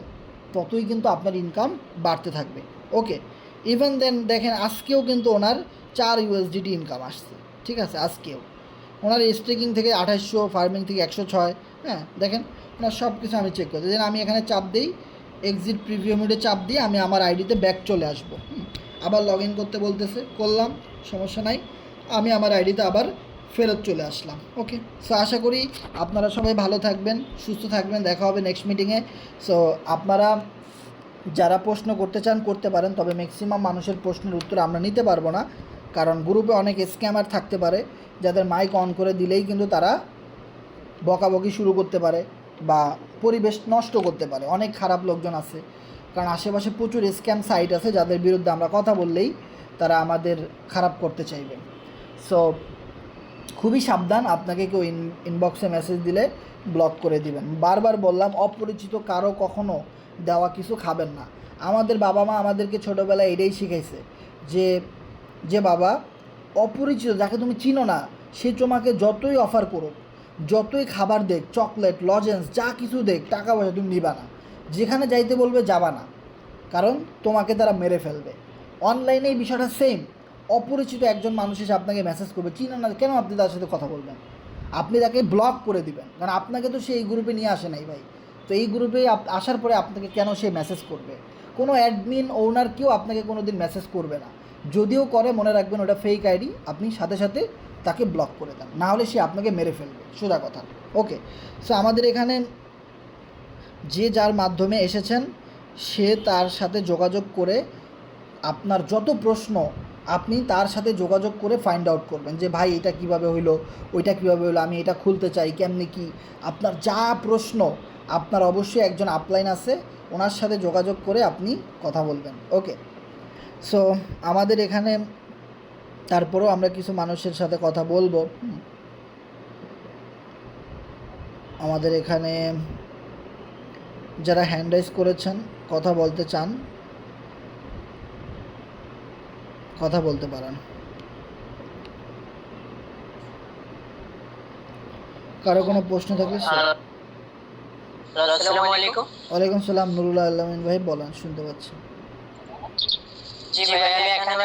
A: ততই কিন্তু আপনার ইনকাম বাড়তে থাকবে। ওকে, ইভেন দেন দেখেন আজকেও কিন্তু ওনার 4 USDT ইনকাম আসছে, ঠিক আছে? আজকেও ওনার স্টেকিং থেকে 2800, ফার্মিং থেকে 106। হ্যাঁ দেখেন ওনার সব কিছু আমি চেক করতে, আমি এখানে চাপ দিই, এক্সিট প্রিভিউ মোডে চাপ দিয়ে আমি আমার আইডিতে ব্যাক চলে আসবো। আবার লগ ইন করতে বলতেছে, করলাম, সমস্যা নাই, আমি আমার আইডিতে আবার ফেরত চলে আসলাম। ওকে, সো আশা করি আপনারা সবাই ভালো থাকবেন, সুস্থ থাকবেন, দেখা হবে নেক্সট মিটিংয়ে। সো আপনারা যারা প্রশ্ন করতে চান করতে পারেন, তবে ম্যাক্সিমাম মানুষের প্রশ্নের উত্তর আমরা নিতে পারবো না, কারণ গ্রুপে অনেক স্ক্যামার থাকতে পারে যাদের মাইক অন করে দিলেই কিন্তু তারা বকাবকি শুরু করতে পারে বা পরিবেশ নষ্ট করতে পারে। অনেক খারাপ লোকজন আছে, কারণ আশেপাশে প্রচুর স্ক্যাম সাইট আছে যাদের বিরুদ্ধে আমরা কথা বললেই তারা আমাদের খারাপ করতে চাইবে। সো খুবই সাবধান, আপনাকে কেউ ইনবক্সে মেসেজ দিলে ব্লক করে দিবেন। বারবার বললাম, অপরিচিত কারো কখনো দেওয়া কিছু খাবেন না। আমাদের বাবা মা আমাদেরকে ছোটোবেলায় এটাই শিখাইছে যে যে বাবা অপরিচিত, যাকে তুমি চিনো না, সে তোমাকে যতই অফার করুক, যতই খাবার দেখ, চকলেট, লজেন্স, যা কিছু দেখ, টাকা পয়সা তুমি নিবা না, যেখানে যাইতে বলবে যাবা না, কারণ তোমাকে তারা মেরে ফেলবে। অনলাইনে এই বিষয়টা সেম। অপরিচিত একজন মানুষ এসে আপনাকে মেসেজ করবে, চিনেন না, কেন আপনি তার সাথে কথা বলবেন? আপনি তাকে ব্লক করে দিবেন, কারণ আপনাকে তো সে এই গ্রুপে নিয়ে আসে নাই ভাই। তো এই গ্রুপে আসার পরে আপনাকে কেন সে মেসেজ করবে? কোনো অ্যাডমিন ওনার কেউ আপনাকে কোনো দিন মেসেজ করবে না। যদিও করে মনে রাখবেন ওটা ফেক আইডি, আপনি সাথে সাথে তাকে ব্লক করে দেন, না হলে সে আপনাকে মেরে ফেলবে, সোজা কথা। ওকে, সো আমাদের এখানে যে যার মাধ্যমে এসেছেন সে তার সাথে যোগাযোগ করে আপনার যত প্রশ্ন আপনি তার সাথে যোগাযোগ করে ফাইন্ড আউট করবেন যে ভাই এটা কিভাবে হইলো, ওইটা কিভাবে হইলো, আমি এটা খুলতে চাই কেমনি কি, আপনার যা প্রশ্ন আপনার অবশ্যই একজন আপলাইন আছে ওনার সাথে যোগাযোগ করে আপনি কথা বলবেন। ওকে, সো আমাদের এখানে তারপরেও আমরা কিছু মানুষের সাথে কথা বলবো। আমাদের এখানে যারা হ্যান্ড রাইজ করেছেন কথা বলতে চান কথা বলতে পারেন। কারো কোনো প্রশ্ন থাকলে
B: আসসালামু আলাইকুম।
A: ওয়ালাইকুম সালাম, নুরুল্লাহ আলামিন ভাই বলেন, শুনতে পাচ্ছি।
B: জি ভাই, আমি এখানে